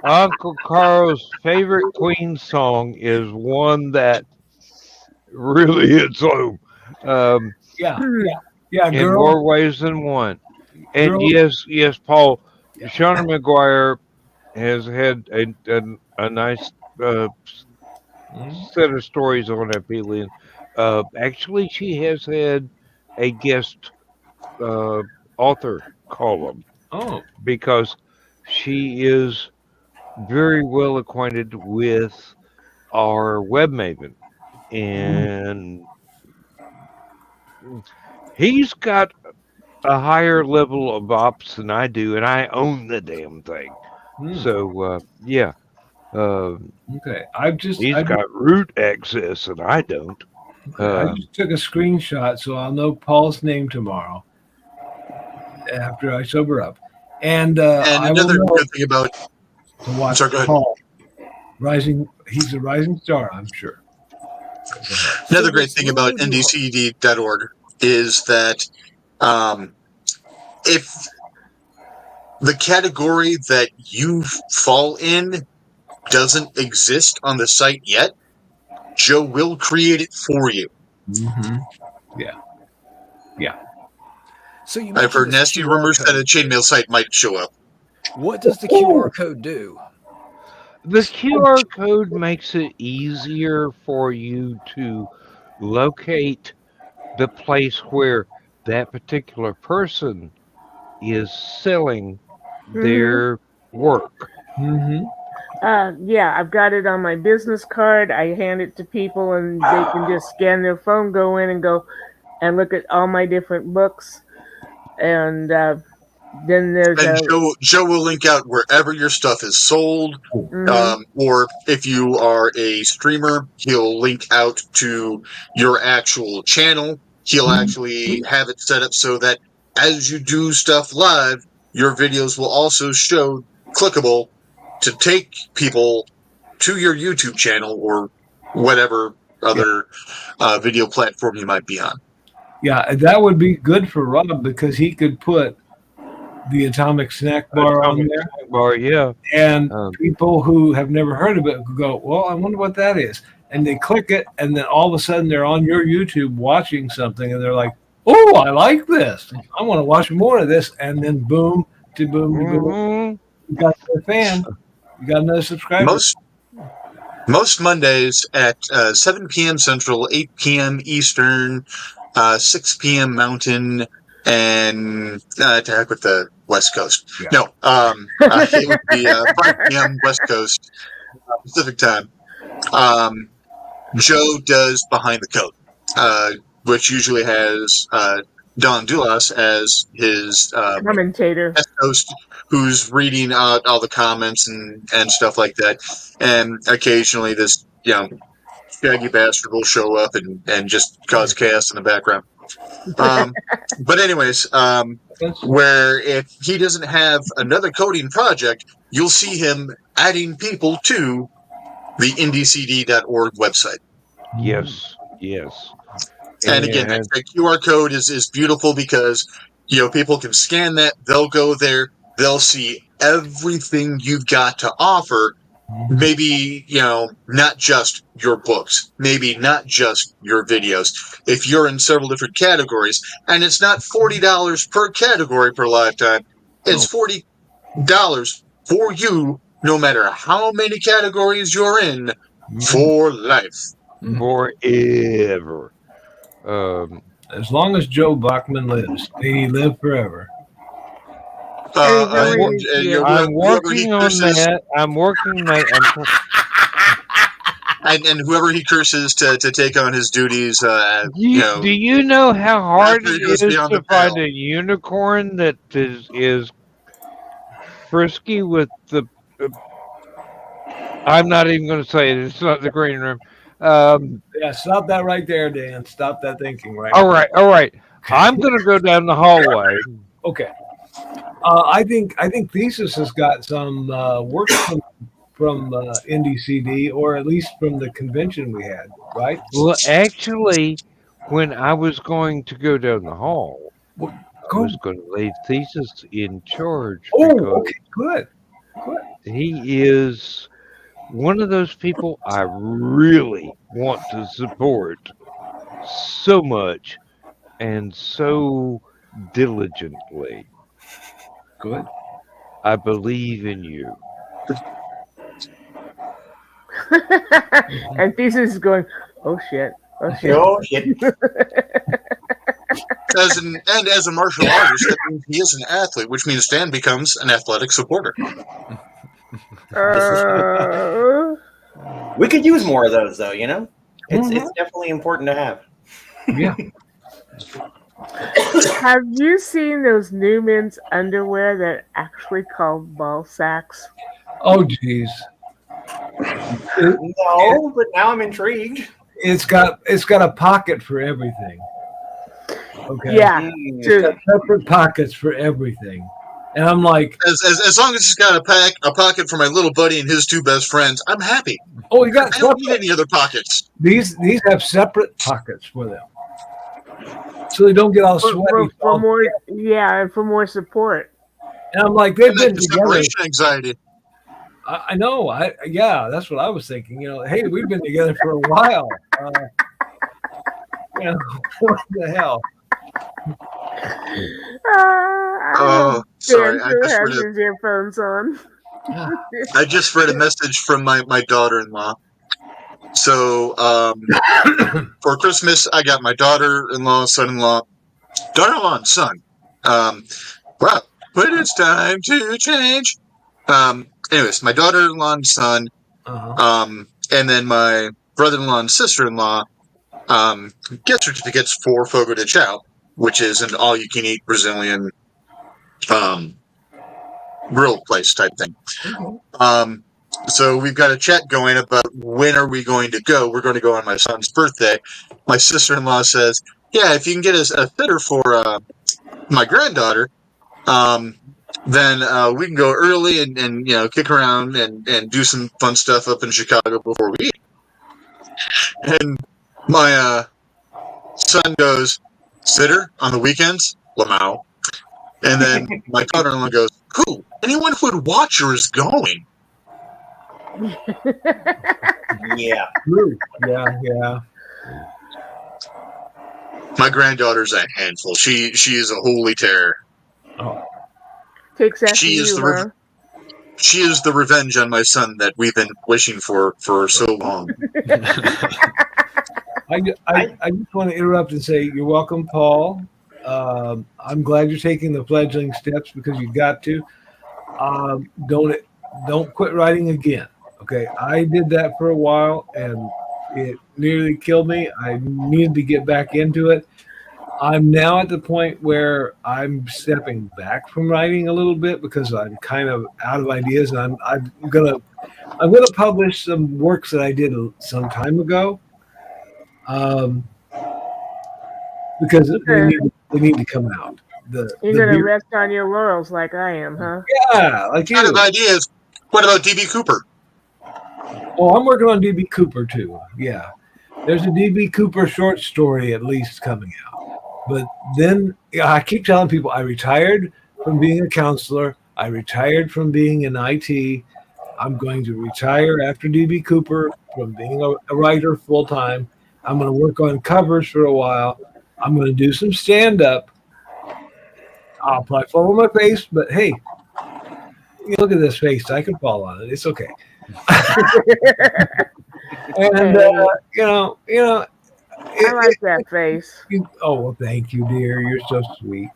Uncle Carl's favorite Queen song is one that really hits home. Yeah, yeah, In girl. more ways than one. And Girl. yes, Paul, Yeah. Shauna McGuire has had a nice set of stories on Aphelion. Actually, she has had a guest author column Oh, because she is very well acquainted with our webmaven, and he's got a higher level of ops than I do, and I own the damn thing. So yeah, okay. I just he's got root access, and I don't. took a screenshot, so I'll know Paul's name tomorrow after I sober up, and And I will another know good thing about to watch sorry, go ahead. Paul. He's a rising star, I'm sure. Another great thing about ndcd.org is that if the category that you fall in doesn't exist on the site yet, Joe will create it for you. Mm-hmm. Yeah. So you I've heard mentioned this nasty QR rumors that a code. chainmail site might show up. What does the QR code do? The QR code makes it easier for you to locate the place where that particular person is selling their work. Mm-hmm. Yeah, I've got it on my business card. I hand it to people, and they can just scan their phone, go in, and go and look at all my different books. And then there's And Joe will link out wherever your stuff is sold. Or if you are a streamer, he'll link out to your actual channel. He'll actually have it set up so that as you do stuff live, your videos will also show clickable to take people to your YouTube channel or whatever other video platform you might be on. Yeah, that would be good for Rob because he could put the atomic snack bar on there. Bar, yeah. And people who have never heard of it could go, well, I wonder what that is. And they click it, and then all of a sudden they're on your YouTube watching something, and they're like, oh, I like this. I want to watch more of this. And then boom, to boom, to boom. You got a fan. You got another subscriber. Most Mondays at 7 p.m. Central, 8 p.m. Eastern, 6 p.m. Mountain, and to heck with the West Coast. Yeah. No, it would be 5 p.m. West Coast Pacific time. Joe does Behind the Code, which usually has Don Dulas as his commentator, West Coast, who's reading out all the comments and stuff like that. And occasionally this, shaggy bastard will show up and just cause chaos in the background. But anyways, where if he doesn't have another coding project, you'll see him adding people to the ndcd.org website. Yes. And again, that QR code is beautiful because, people can scan that, they'll go there, they'll see everything you've got to offer. Maybe, not just your books, maybe not just your videos. If you're in several different categories, and it's not $40 per category per lifetime, it's $40 for you, no matter how many categories you're in, for life. Forever. As long as Joe Bachman lives, may he live forever. I'm working on that. I'm working that. And whoever he curses to take on his duties, do you know how hard it is to find a unicorn that is frisky with the? I'm not even going to say it. It's not the green room. Yeah, stop that right there, Dan. Stop that thinking right. All right. I'm going to go down the hallway. Okay. I think Thesis has got some work from NDCD, or at least from the convention we had, right? Well, actually, when I was going to go down the hall, I was going to leave Thesis in charge. Oh, okay, good. He is one of those people I really want to support so much and so diligently. Good. I believe in you. And Thesis is going, oh shit. as a martial artist, that means he is an athlete, which means Stan becomes an athletic supporter. We could use more of those, though. You know, it's definitely important to have. Yeah. Have you seen those new men's underwear that are actually called ball sacks? Oh, geez. No, but now I'm intrigued. It's got a pocket for everything. Okay. Yeah. It's got separate pockets for everything. And I'm like, as long as it's got a pocket for my little buddy and his two best friends, I'm happy. oh, you got I don't need any other pockets. these have separate pockets for them, so they don't get all sweaty. For more, yeah, and for more support. And I'm like, they've And been that together. separation anxiety. I know. Yeah, that's what I was thinking. You know, hey, we've been together for a while. You know, what the hell? Oh, sorry. Has his earphones on. I just read a message from my daughter-in-law. So for Christmas, I got my daughter-in-law, son-in-law, daughter-in-law and son. Wow, but it's time to change. Anyways, my daughter-in-law and son, and then my brother-in-law and sister-in-law gift certificates for Fogo de Chao, which is an all-you-can-eat Brazilian grill place type thing. So we've got a chat going about when are we going to go. We're going to go on my son's birthday. My sister-in-law says, yeah, if you can get us a sitter for my granddaughter, then we can go early and you know, kick around and do some fun stuff up in Chicago before we eat. And my son goes, sitter on the weekends? Lamau. And then my daughter-in-law goes, who? Anyone who would watch her is going. Yeah. Yeah. My granddaughter's a handful. She is a holy terror. Oh. Takes after She is you, the she is the revenge on my son that we've been wishing for so long. I just want to interrupt and say you're welcome, Paul. I'm glad you're taking the fledgling steps because you got to. Don't quit writing again. Okay, I did that for a while and it nearly killed me. I needed to get back into it. I'm now at the point where I'm stepping back from writing a little bit because I'm kind of out of ideas, and I'm gonna publish some works that I did some time ago, because they need to come out. You're gonna rest on your laurels like I am, huh? Yeah, like you. Kind of ideas. What about D.B. Cooper? Oh, I'm working on D.B. Cooper too. Yeah, there's a D.B. Cooper short story at least coming out. But then I keep telling people I retired from being a counselor. I retired from being in IT. I'm going to retire after D.B. Cooper from being a writer full time. I'm going to work on covers for a while. I'm going to do some stand-up. I'll probably fall on my face, but hey, you look at this face. I can fall on it. It's okay. And I like that face. Oh, well, thank you, dear. You're so sweet.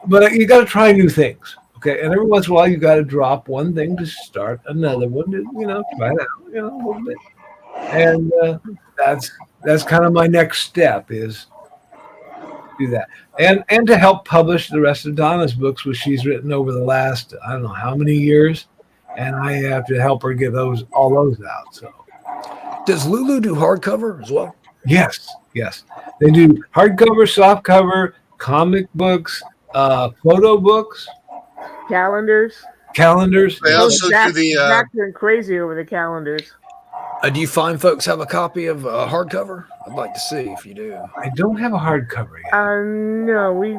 But you got to try new things, okay? And every once in a while, you got to drop one thing to start another one to, try it out, a little bit. And that's kind of my next step is do that. And to help publish the rest of Donna's books, which she's written over the last, I don't know how many years. And I have to help her get all those out. So, does Lulu do hardcover as well? Yes. They do hardcover, softcover, comic books, photo books, calendars. They also do the. Zach's been crazy over the calendars. Do you find folks have a copy of hardcover? I'd like to see if you do. I don't have a hardcover yet. No, we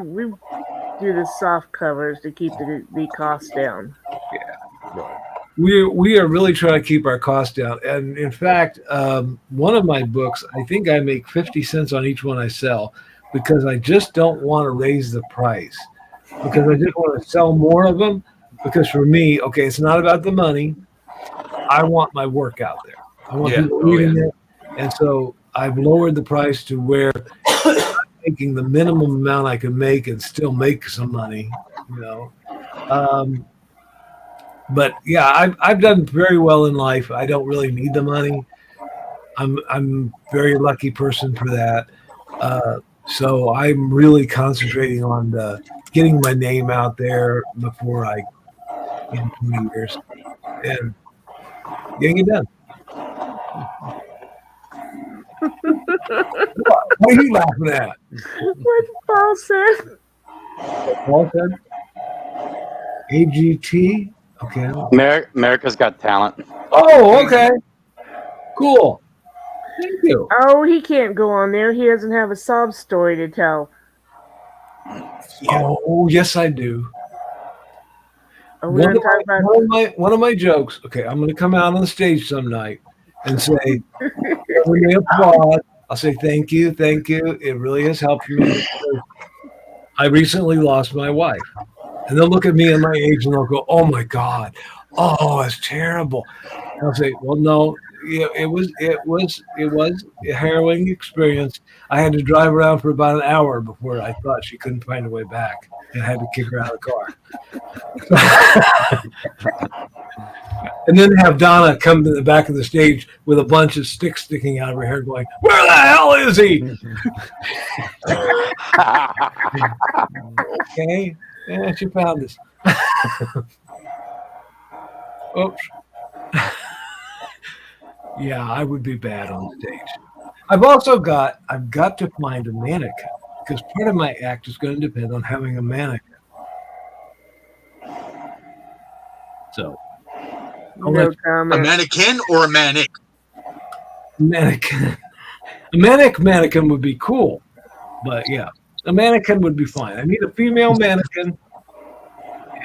do the soft covers to keep the cost down. Yeah, right. We are really trying to keep our costs down. And in fact, one of my books, I think I make 50 cents on each one I sell because I just don't want to raise the price because I just want to sell more of them. Because for me, okay, it's not about the money. I want my work out there. I want people reading it. And so I've lowered the price to where making the minimum amount I can make and still make some money, you know. But yeah, I've done very well in life. I don't really need the money. I'm a very lucky person for that. So I'm really concentrating on getting my name out there before I in 20 years and getting it done. What are you laughing at? What Paul said. Paul said? AGT? Okay. America's Got Talent. Oh, okay. Cool. Thank you. Oh, he can't go on there. He doesn't have a sob story to tell. Oh, yes, I do. Are we gonna talk about One of my jokes. Okay, I'm going to come out on the stage some night and say, when they applaud, I'll say thank you. It really has helped me. I recently lost my wife, and they'll look at me and my age and they'll go, "Oh my God, oh, it's terrible." And I'll say, "Well, no, it was a harrowing experience. I had to drive around for about an hour before I thought she couldn't find a way back, and I had to kick her out of the car." And then have Donna come to the back of the stage with a bunch of sticks sticking out of her hair going, "Where the hell is he?" Okay. Yeah, she found us. Oops. Yeah, I would be bad on stage. I've got to find a mannequin because part of my act is going to depend on having a mannequin. So, no comment. A mannequin or a manic? Mannequin. A mannequin would be cool, but yeah, a mannequin would be fine. I need a female mannequin,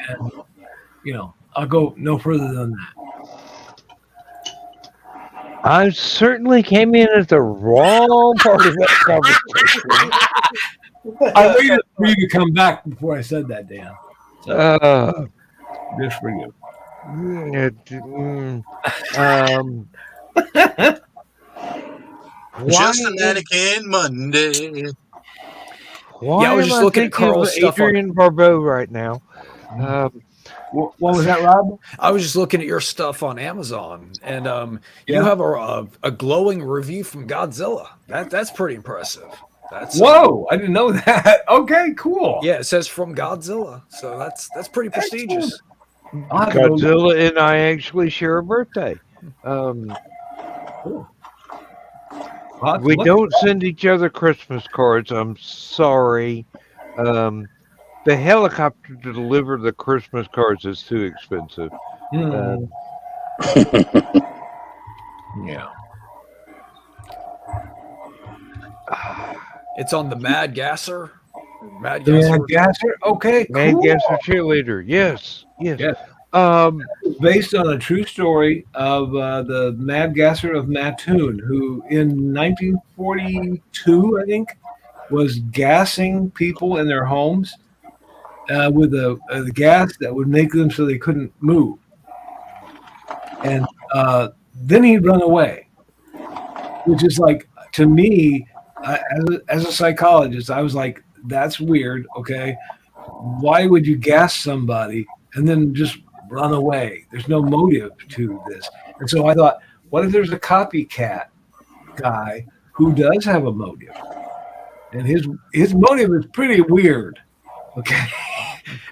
and I'll go no further than that. I certainly came in at the wrong part of that conversation. I waited for you to come back before I said that, Dan. So, just for you. Just a mannequin Monday. Why I was just looking at Carl's stuff on Adrian Barbeau right now. What was that, Rob? I was just looking at your stuff on Amazon, and you have a glowing review from Godzilla. That's pretty impressive. Whoa! I didn't know that. Okay, cool. Yeah, it says from Godzilla, so that's pretty prestigious. Godzilla and I actually share a birthday. Cool. We don't send each other Christmas cards. I'm sorry. The helicopter to deliver the Christmas cards is too expensive. Yeah. It's on the Mad Gasser. Mad Gasser? Okay, cool. Mad Gasser cheerleader. Yes. Based on a true story of the Mad Gasser of Mattoon, who in 1942, I think, was gassing people in their homes with a gas that would make them so they couldn't move. And then he'd run away, which is like, to me, as a psychologist, I was like, that's weird, okay? Why would you gas somebody and then just run away? There's no motive to this. And so I thought, what if there's a copycat guy who does have a motive? And his motive is pretty weird, okay?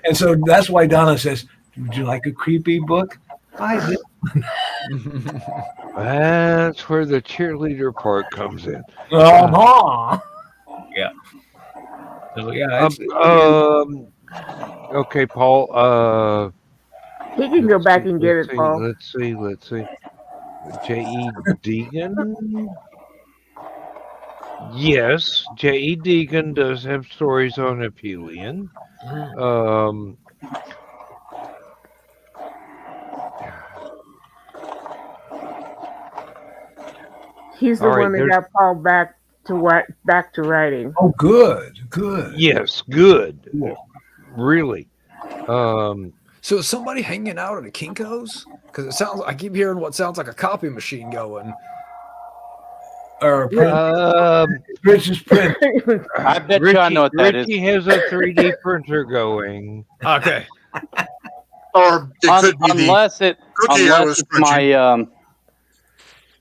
And so that's why Donna says, would you like a creepy book? I do. That's where the cheerleader part comes in. Yeah. So yeah. Okay, Paul. He can go back and get it, Paul. Let's see. J.E. Deegan? Yes, J.E. Deegan does have stories on Aphelion. He's the one that got Paul back to writing. Oh, good. Yes, good. Cool. Really. So is somebody hanging out at a Kinko's? Because I keep hearing what sounds like a copy machine going. or print, Rich's print. I bet you I know what that is. Richie has a 3D printer going. Okay. Or it could be Unless the cookie I was it's crunching. my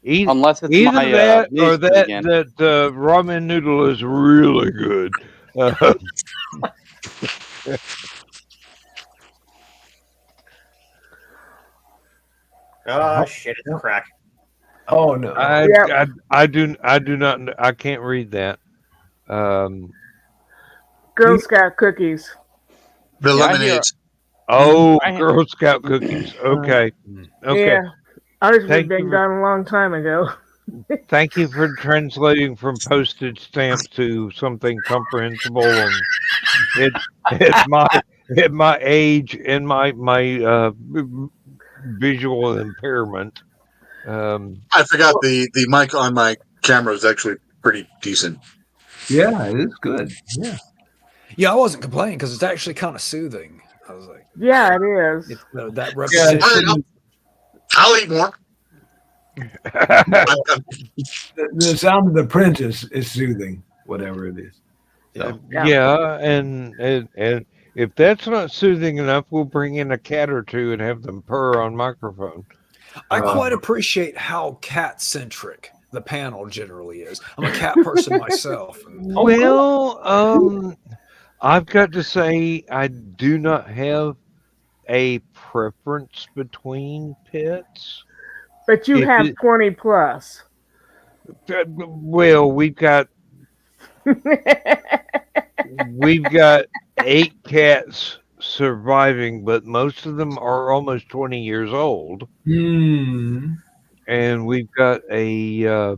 unless it's Either my that or niece that again. that ramen noodle is really good. Oh shit! It's a crack. Oh no! I do not. I can't read that. Girl Scout cookies. The Yeah, I hear- lemonades. Oh, I- Girl Scout cookies. Okay. Okay. Yeah, ours would have Thank been you. done a long time ago. Thank you for translating from postage stamp to something comprehensible. And at my age and my visual impairment. I forgot the mic on my camera is actually pretty decent. Yeah, it is good. Yeah. Yeah, I wasn't complaining because it's actually kind of soothing. I was like, Yeah, it is. it's, that repetition. All right, I'll eat more. The sound of the print is soothing, whatever it is. So, Yeah, and if that's not soothing enough, we'll bring in a cat or two and have them purr on microphone. I quite appreciate how cat centric the panel generally is. I'm a cat person myself. Well, I've got to say I do not have a preference between pets. But you have 20 plus. Well, we've got 8 cats surviving, but most of them are almost 20 years old. And we've got a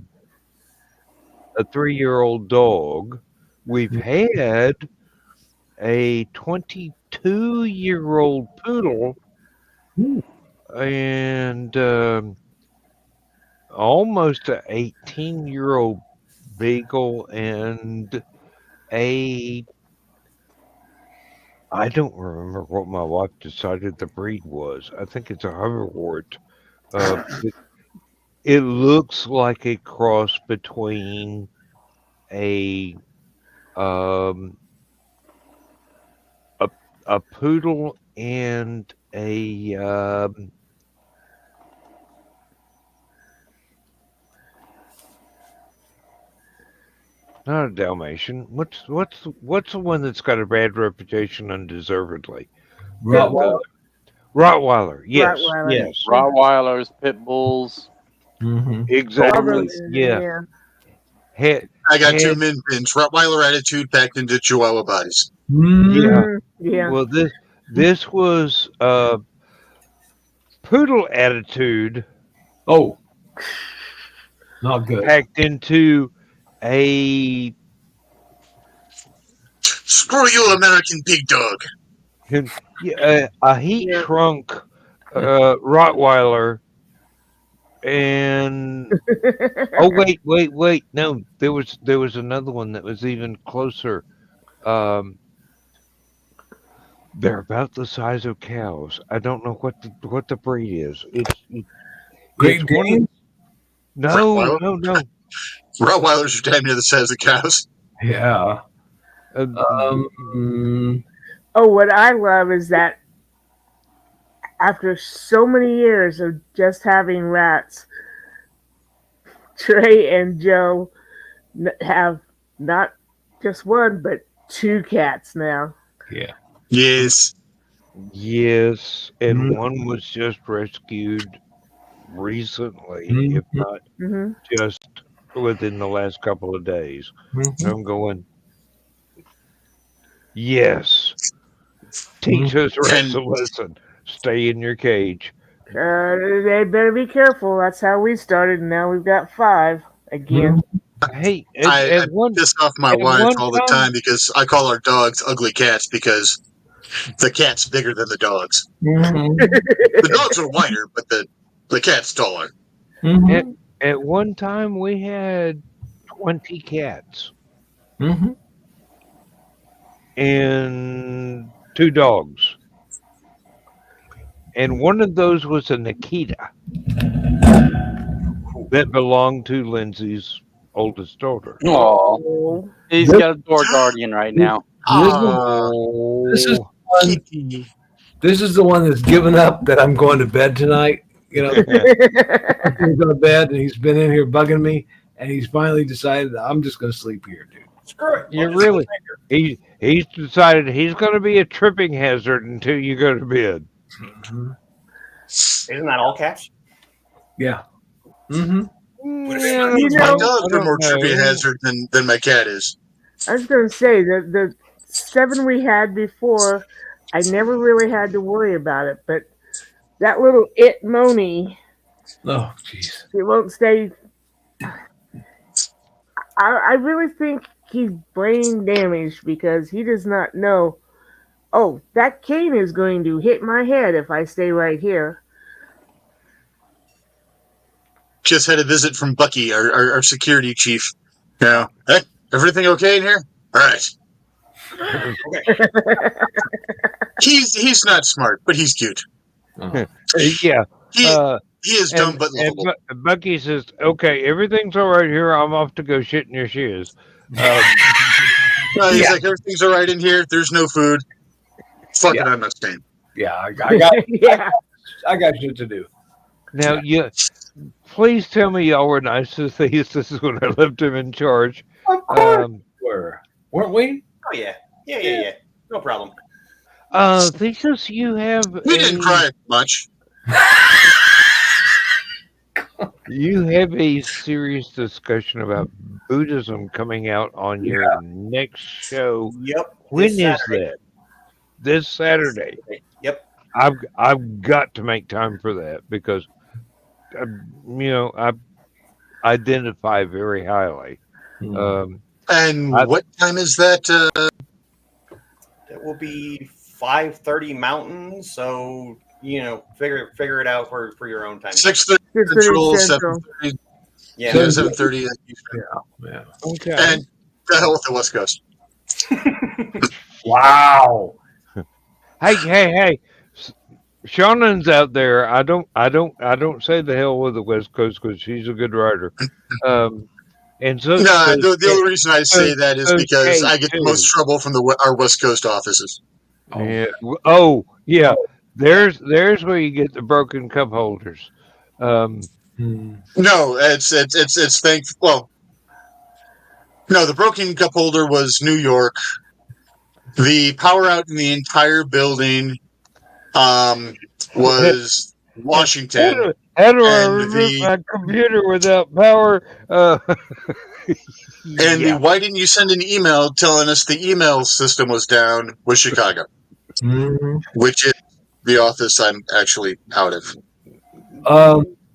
3-year-old dog. We've had a 22-year-old poodle and almost an 18-year-old beagle and I don't remember what my wife decided the breed was. I think it's a hoverwort. It looks like a cross between a poodle and a not a Dalmatian. What's the one that's got a bad reputation undeservedly? Rottweiler. Rottweiler. Yes. Rottweiler. Yes. Rottweilers, pit bulls. Exactly. Yeah. I got 2 min pins. Rottweiler attitude packed into Chihuahua bodies. Yeah. Well, this was poodle attitude. Oh, not good. Packed into a Screw you, American big dog. a heat shrunk Rottweiler. And oh wait, no, there was another one that was even closer. They're about the size of cows. I don't know what the breed is. It's Great Dane? No. Rottweilers are damn near the size of cows. Yeah. What I love is that after so many years of just having rats, Trey and Joe have not just one, but 2 cats now. Yeah. Yes. And one was just rescued recently, if not just within the last couple of days. I'm going, yes. Teach us rats a lesson. Stay in your cage. They better be careful. That's how we started, and now we've got 5 again. Hey, I piss off my wife all the time because I call our dogs ugly cats because the cat's bigger than the dogs. The dogs are wider, but the cat's taller. At one time, we had 20 cats and 2 dogs. And one of those was a Nikita that belonged to Lindsay's oldest daughter. Oh, he's This- got a door guardian right now. This is Oh, one, this is the one that's given up that I'm going to bed tonight. You know, he's going to bed and he's been in here bugging me, and he's finally decided I'm just going to sleep here, dude. Screw it. you really? He's decided he's going to be a tripping hazard until you go to bed. Mhm. Isn't that all cats? Yeah. Mm-hmm. Yeah, You My know- dogs I are more don't trippy know. hazard than my cat is. I was going to say that the 7 we had before, I never really had to worry about it. But that little Moni, Oh, jeez. it won't stay. I really think he's brain damaged because he does not know. Oh, that cane is going to hit my head if I stay right here. Just had a visit from Bucky, our security chief. Yeah. Hey, everything okay in here? All right. He's not smart, but he's cute. Yeah. He is dumb but and lovable. Bucky says, "Okay, everything's all right here. I'm off to go shit in your shoes." He's like, everything's all right in here. There's no food. Fuck it, I'm not staying. Yeah, I got Yeah. I got shit to do. Now, please tell me y'all were nice to the thesis when I left him in charge. Of course weren't we? Oh yeah. Yeah. No problem. Thesis, you have We didn't cry much. You have a serious discussion about Buddhism coming out on your next show. Yep. When this is Saturday. that? This Saturday. Yep. I've got to make time for that because, I identify very highly. And what time is that? It will be 5:30 Mountain, so figure it out for your own time. 6:30 6:30 Central, Central. 7:30. Yeah. 7:30 Eastern. Yeah. Okay. And the hell with the West Coast. Wow. Hey! Shannon's out there. I don't say the hell with the West Coast because she's a good writer. And so No, the only reason I say that is because I get the too. most trouble from our West Coast offices. Yeah. Oh, yeah. There's where you get the broken cup holders. No, it's well. No, the broken cup holder was New York. The power out in the entire building was Washington. How do I And remove my computer without power? And the why didn't you send an email telling us the email system was down was Chicago, which is the office I'm actually out of.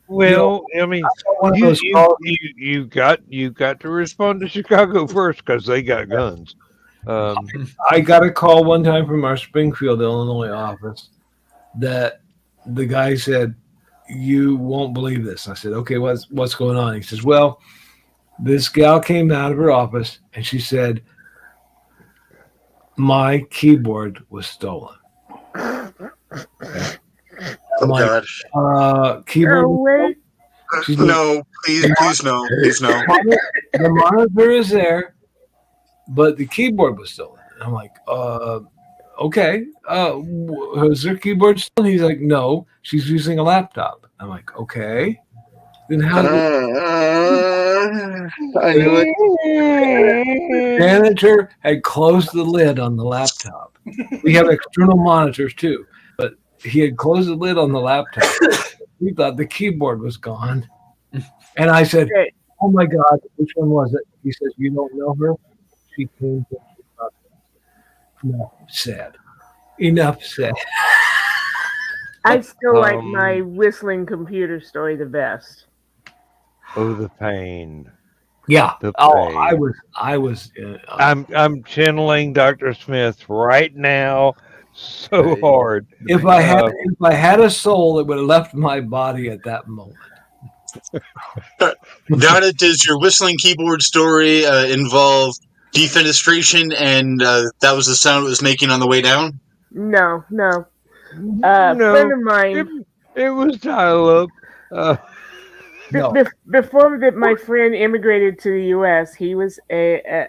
Well, I mean, one of those calls- you got to respond to Chicago first because they got guns. I got a call one time from our Springfield, Illinois office that the guy said, "You won't believe this." I said, "Okay, what's going on?" He says, "Well, this gal came out of her office and she said my keyboard was stolen." I'm like, keyboard. Oh, wait. She's like, No, please no, please no. the monitor is there, but the keyboard was stolen. I'm like, okay. Was her keyboard stolen? He's like, no, she's using a laptop. I'm like, okay. Then how did I knew it. the janitor had closed the lid on the laptop? We have external monitors too, but he had closed the lid on the laptop. We thought the keyboard was gone. And I said, "Oh my God, which one was it?" He says, "You don't know her? She came to Chicago." Enough said. Enough said. I still like my whistling computer story the best. Oh, the pain. Yeah. The Oh, pain. I was. I'm channeling Dr. Smith right now so hard. If I had a soul, it would have left my body at that moment. Donna, does your whistling keyboard story involve defenestration and that was the sound it was making on the way down? No. No, Friend of mine. it was dial up. No. Before that, my friend immigrated to the U.S. He was a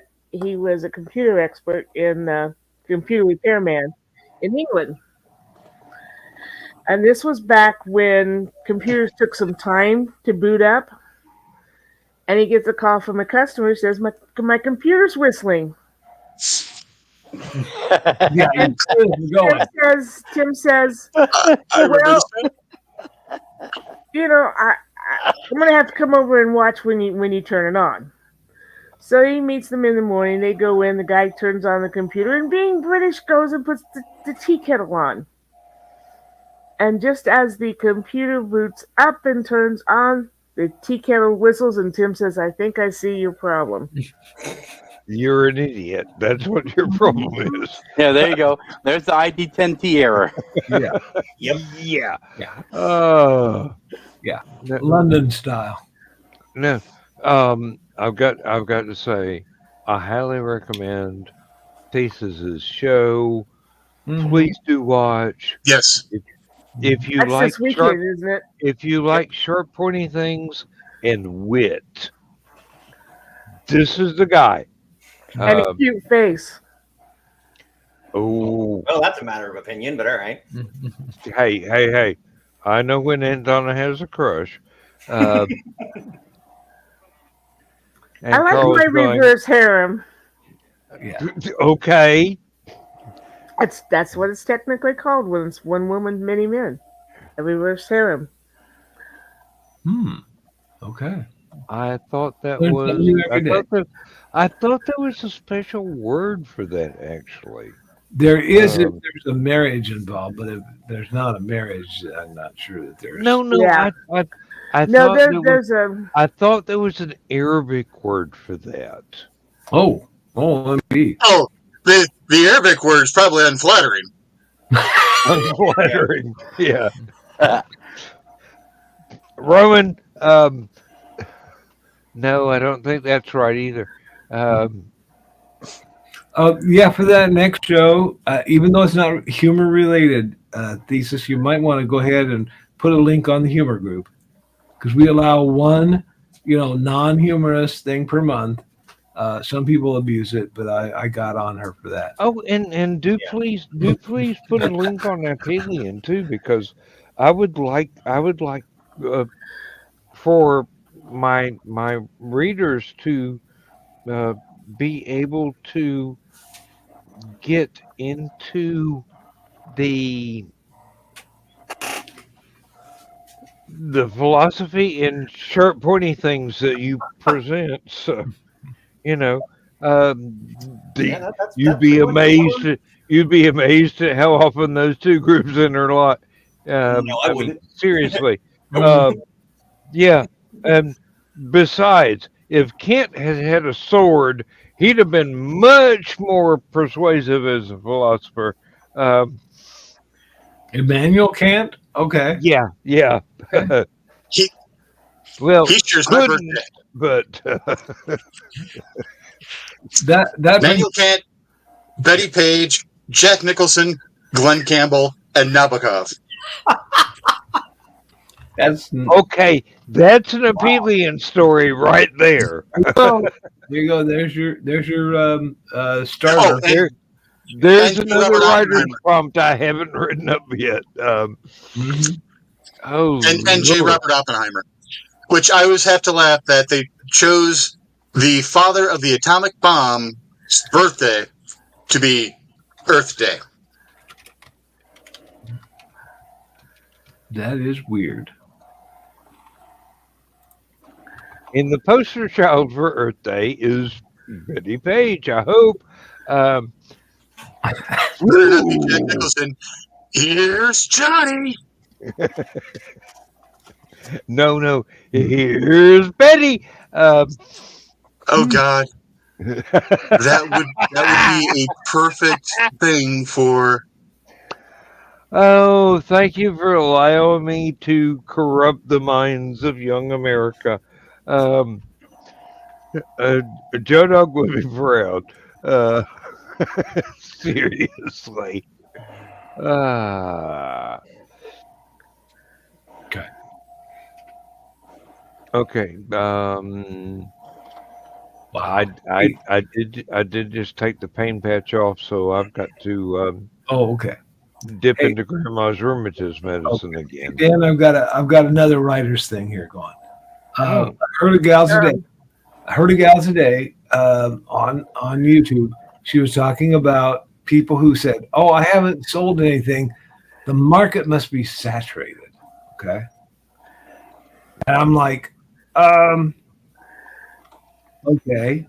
computer expert in computer repairman in England, and this was back when computers took some time to boot up. And he gets a call from a customer who says, "My computer's whistling." Yeah, And going. Tim says, I remember "Well, this. I'm gonna have to come over and watch when you turn it on." So he meets them in the morning. They go in. The guy turns on the computer, and being British, goes and puts the tea kettle on. And just as the computer boots up and turns on, the tea kettle whistles, and Tim says, "I think I see your problem." You're an idiot. That's what your problem is. Yeah, there you go. There's the ID10T error. Yeah. Yep. Yeah. Yeah. Yeah. London style. No. I've got to say, I highly recommend Thesis' show. Mhm. Please do watch. Yes. If you That's like this weekend, isn't it? if you like sharp pointy things and wit, this is the guy. And a cute face. Oh, Well, that's a matter of opinion, but all right. hey! I know when Aunt Donna has a crush. And I like Carl's my going, reverse harem. Yeah. okay. That's what it's technically called when it's one woman, many men. A reverse harem. Okay. I thought that Learn was. something new every day. I thought there was a special word for that. Actually, There is if Um, there's a marriage involved, but if there's not a marriage, I'm not sure that there's. no. Yeah. I No, thought there was. there's a I thought there was an Arabic word for that. Oh, let me. Oh, the Arabic word is probably unflattering. Unflattering. Yeah. Roman. No, I don't think that's right either. Yeah, for that next show, even though it's not humor related, Thesis, you might want to go ahead and put a link on the humor group because we allow one, non-humorous thing per month. Some people abuse it, but I got on her for that. Oh, and please put a link on Aphelion too, because I would like for my readers to be able to get into the philosophy and sharp pointy things that you present. So, That's you'd be amazed at how often those two groups interlock. No, I mean, wouldn't. seriously. Yeah. And besides, if Kent had had a sword, he'd have been much more persuasive as a philosopher. Emmanuel Kant? Okay. Yeah. He Well, he shares my couldn't, birthday. but That Manuel Kant, Betty Page, Jack Nicholson, Glenn Campbell, and Nabokov. that's okay, that's an Aphelion story right there. well, there you go. There's your starter. Oh, and, There's and another Robert writer's Oppenheimer. prompt I haven't written up yet. Oh, and J. Lord. Robert Oppenheimer, which I always have to laugh that they chose the father of the atomic bomb's birthday to be Earth Day. That is weird. And the poster child for Earth Day is Betty Page, I hope. Better not be Jack Nicholson. Here's Johnny. No, here's Betty. Oh God, that would be a perfect thing for. Oh, thank you for allowing me to corrupt the minds of young America. Joe Dog would be proud. Seriously. Okay. Okay. Wow. I did just take the pain patch off, so I've got to Oh, okay. dip Hey. into Grandma's rheumatism medicine again. Dan, I've got another writer's thing here going. Oh. I heard a gal today on YouTube. She was talking about people who said, "Oh, I haven't sold anything. The market must be saturated." Okay, and I'm like, okay.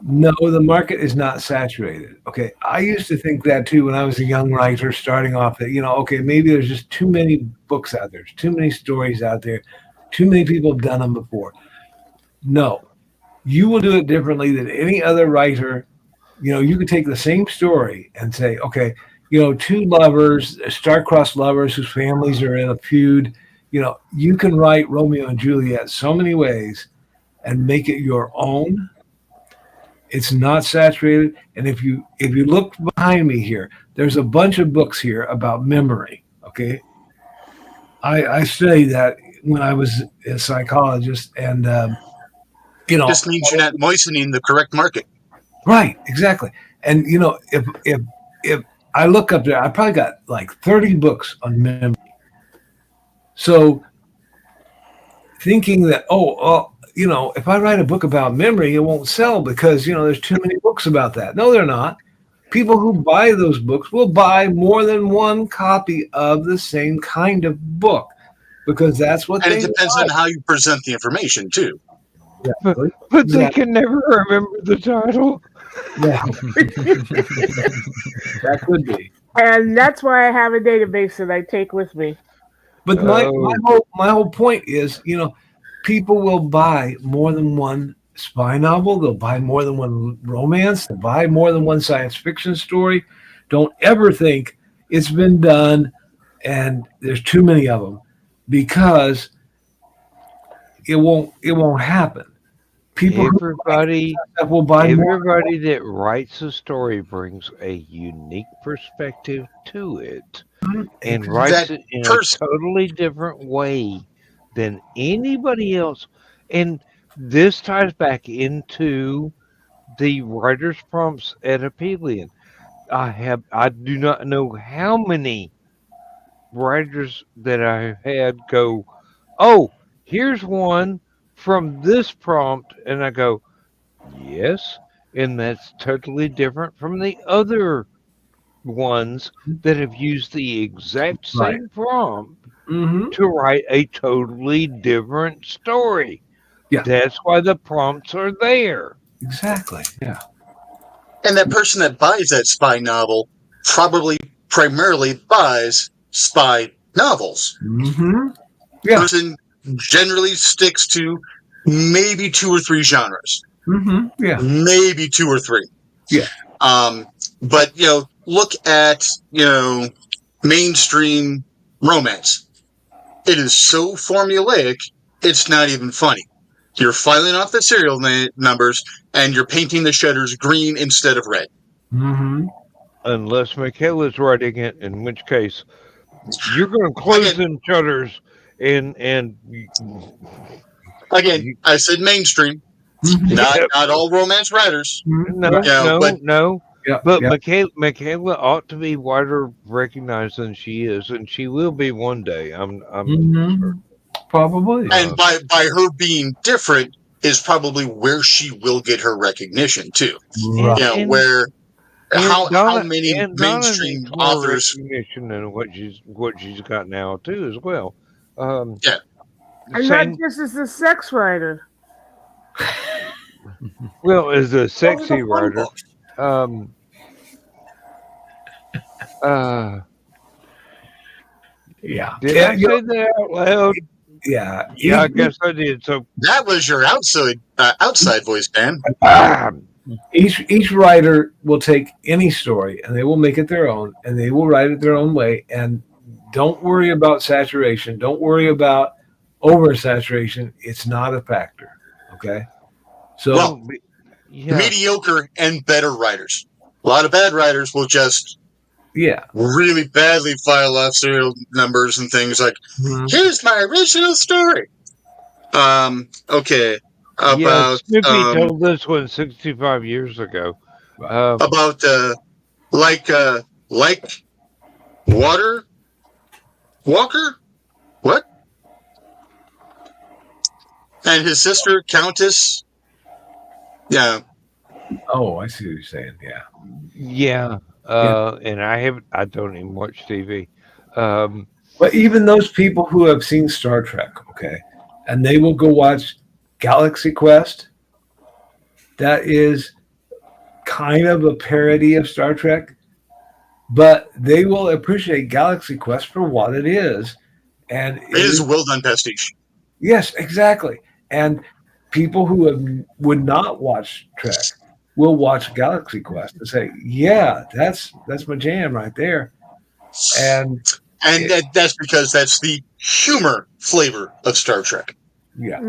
No, the market is not saturated. Okay, I used to think that too when I was a young writer starting off. That okay, maybe there's just too many books out there, too many stories out there, too many people have done them before. No, you will do it differently than any other writer. You could take the same story and say, okay, two lovers, star-crossed lovers whose families are in a feud. You can write Romeo and Juliet so many ways and make it your own. It's not saturated. And if you look behind me here, there's a bunch of books here about memory. Okay. I studied that when I was a psychologist, and Just means you're not moistening the correct market. right, exactly. And if I look up there, I probably got like 30 books on memory. So thinking that if I write a book about memory, it won't sell because there's too many books about that. No, they're not. People who buy those books will buy more than one copy of the same kind of book because that's what And they it depends like. on how you present the information too. Exactly. But they can never remember the title. Yeah. That could be. And that's why I have a database that I take with me. But my whole point is, people will buy more than one spy novel. They'll buy more than one romance. They'll buy more than one science fiction story. Don't ever think it's been done and there's too many of them, because it won't happen. Everybody will buy everybody that writes a story brings a unique perspective to it and writes it in a totally different way than anybody else. And this ties back into the writer's prompts at Aphelion. I do not know how many writers that I had go, "Oh, here's one from this prompt," and I go, "Yes," and that's totally different from the other ones that have used the exact same prompt to write a totally different story. Yeah. That's why the prompts are there. Exactly. Yeah. And that person that buys that spy novel probably primarily buys spy novels. Mm-hmm. Yeah. Person generally sticks to maybe 2 or 3 genres. Mm-hmm. Yeah. Maybe 2 or 3. Yeah. But look at mainstream romance. It is so formulaic, it's not even funny. You're filing off the serial numbers, and you're painting the shutters green instead of red. Mm-hmm. Unless Michaela's writing it, in which case you're going to close them shutters and again, I said mainstream, not all romance writers. No. Yeah, but Michaela ought to be wider recognized than she is, and she will be one day. I'm certain. Probably. And by her being different is probably where she will get her recognition too. Right. How many mainstream authors recognition and what she's got now too as well. And not just as a sex writer. Well, as a sexy writer. Yeah. Did I say that out loud? Yeah. Yeah, I guess I did. So that was your outside voice, Dan. Each writer will take any story and they will make it their own, and they will write it their own way. And don't worry about saturation. Don't worry about oversaturation. It's not a factor. Okay. So mediocre and better writers. A lot of bad writers will just really badly file off serial numbers and things like, here's my original story. Okay. Yeah, About Snoopy told this one 65 years ago. about like water Walker. What? And his sister Countess. Yeah. Oh, I see what you're saying. Yeah. Yeah. And I don't even watch TV. But even those people who have seen Star Trek, okay, and they will go watch Galaxy Quest, that is kind of a parody of Star Trek, but they will appreciate Galaxy Quest for what it is. And it is a well done pastiche. Yes, exactly. And people who would not watch Trek will watch Galaxy Quest and say, "Yeah, that's my jam right there." And that's because that's the humor flavor of Star Trek. Yeah.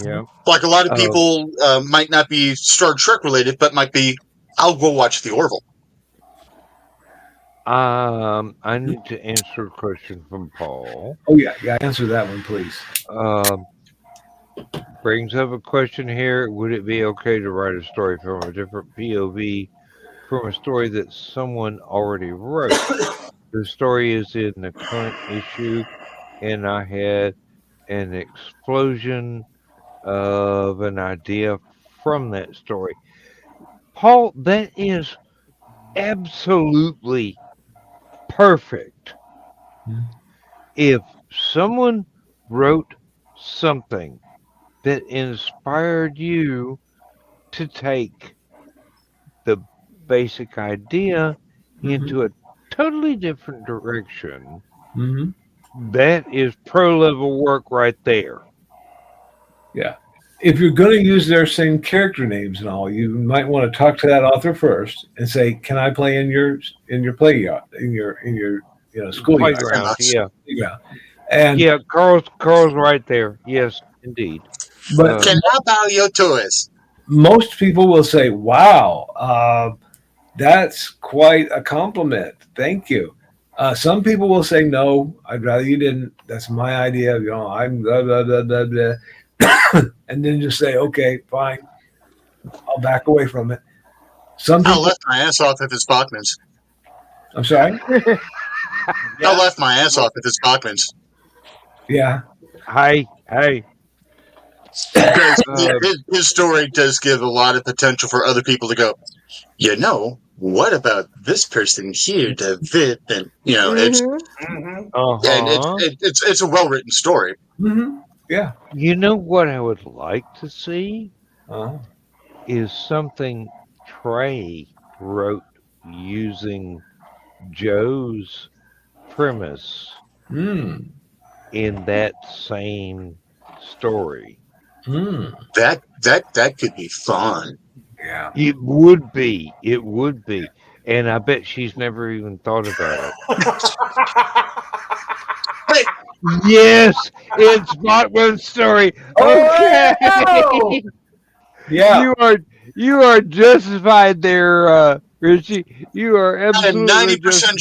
Yeah. Like a lot of people might not be Star Trek related, but might be, I'll go watch The Orville. I need to answer a question from Paul. Oh, yeah. Answer that one, please. Brings up a question here. Would it be okay to write a story from a different POV from a story that someone already wrote? The story is in the current issue, and I had an explosion of an idea from that story. Paul, that is absolutely perfect. If someone wrote something that inspired you to take the basic idea into a totally different direction, that is pro level work right there. Yeah. If you're going to use their same character names and all, you might want to talk to that author first and say, "Can I play in your playground, in your school Playground?" Yeah. And yeah, Carl's right there. Yes, indeed. But Can I borrow your toys? Most people will say, "Wow, that's quite a compliment. Thank you." Some people will say, "No, I'd rather you didn't. That's my idea. I'm blah blah blah blah blah," and then just say, "Okay, fine. I'll back away from it." Some people. I left my ass off if it's Bachman's. I'm sorry. I left my ass off if it's Bachman's. Yeah. Hey. Because his story does give a lot of potential for other people to go, what about this person here, David? And it's it's a well written story. Yeah. You know what I would like to see is something Trey wrote using Joe's premise in that same story. That could be fun. Yeah. It would be. And I bet she's never even thought about it. Yes, it's Bachman's story. Okay. Yeah. You are justified there, Richie. You are absolutely 90%.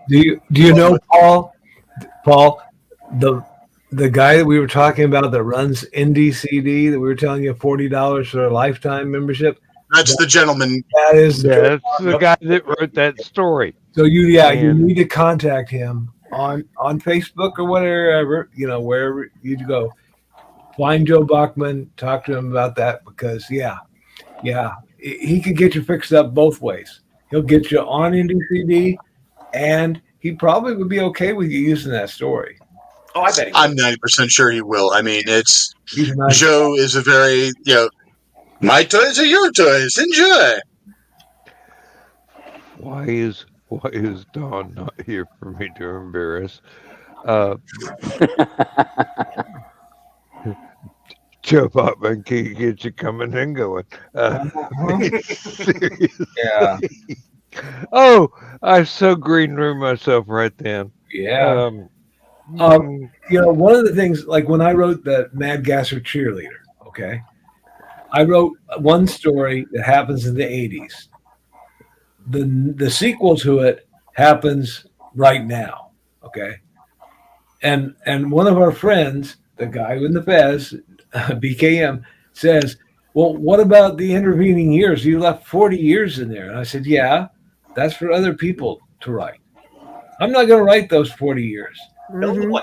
Do you know Paul? Paul, the guy that we were talking about that runs Indie CD that we were telling you $40 for a lifetime membership. That's the gentleman. That's the guy that wrote that story. So you need to contact him on Facebook or whatever, wherever you go. Find Joe Bachman, talk to him about that because he could get you fixed up both ways. He'll get you on Indie CD, and he probably would be okay with you using that story. Oh, I bet he I'm 90% sure he will. I mean, Joe is a very, my toys are your toys. Enjoy. Why is Dawn not here for me to embarrass? Joe Bachman can get you coming and going. Yeah. Oh, I so green room myself right then. Yeah. One of the things, like when I wrote the Mad Gasser Cheerleader, okay, I wrote one story that happens in the 80s. The sequel to it happens right now, okay? And one of our friends, the guy in the fez, BKM, says, well, what about the intervening years? You left 40 years in there. And I said, yeah, that's for other people to write. I'm not going to write those 40 years. Mhm.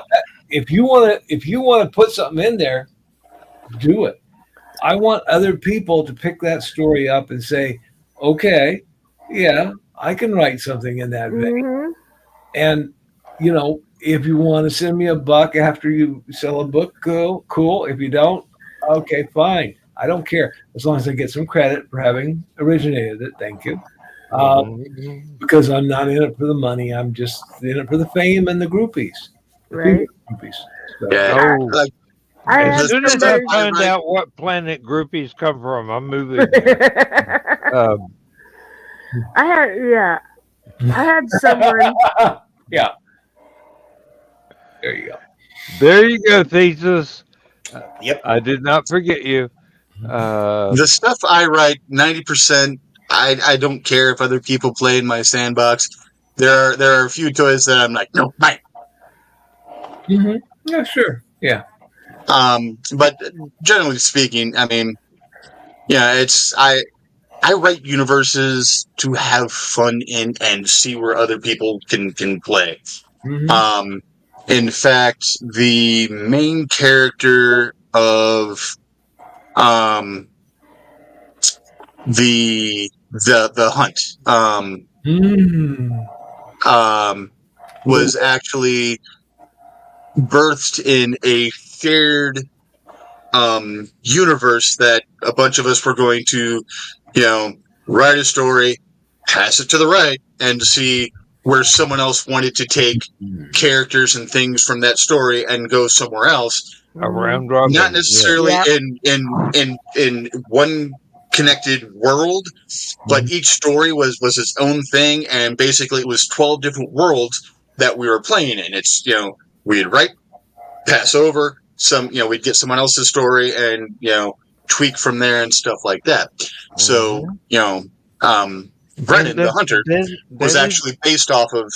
If you want to put something in there, do it. I want other people to pick that story up and say, okay, yeah, I can write something in that vein. Mhm. And, you know, if you want to send me $1 after you sell a book, cool. If you don't, okay, fine. I don't care. As long as I get some credit for having originated it. Thank you. Because I'm not in it for the money. I'm just in it for the fame and the groupies. The Right. groupies. So, Yeah. Oh, Like, I had as soon as I somebody. find out what planet groupies come from, I'm moving there. I had someone. yeah. There you go. There you go, Thesis. Yep. I did not forget you. the stuff I write, 90%, I don't care if other people play in my sandbox. There are a few toys that I'm like, no, mine. Mm-hmm. Yeah, sure. Yeah. But generally speaking, I mean, yeah, it's I write universes to have fun in and see where other people can play. Mm-hmm. In fact, the main character of the hunt was actually birthed in a shared universe that a bunch of us were going to, write a story, pass it to the right, and see where someone else wanted to take characters and things from that story and go somewhere else. A round robin. Not necessarily Yeah. in one connected world, but each story was its own thing, and basically it was 12 different worlds that we were playing in. It's, we'd write, pass over some, we'd get someone else's story and, tweak from there and stuff like that. So, Brennan, the hunter, was actually based off of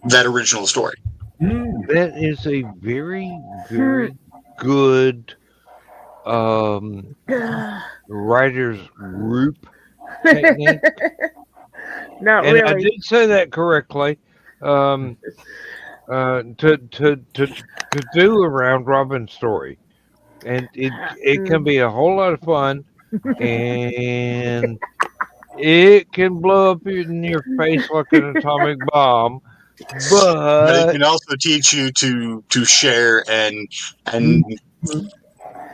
that original story. That is a very, very good writer's group technique. Not And really. I did say that correctly. To do a round robin story, and it can be a whole lot of fun, and it can blow up in your face like an atomic bomb. But it But can also teach you to share and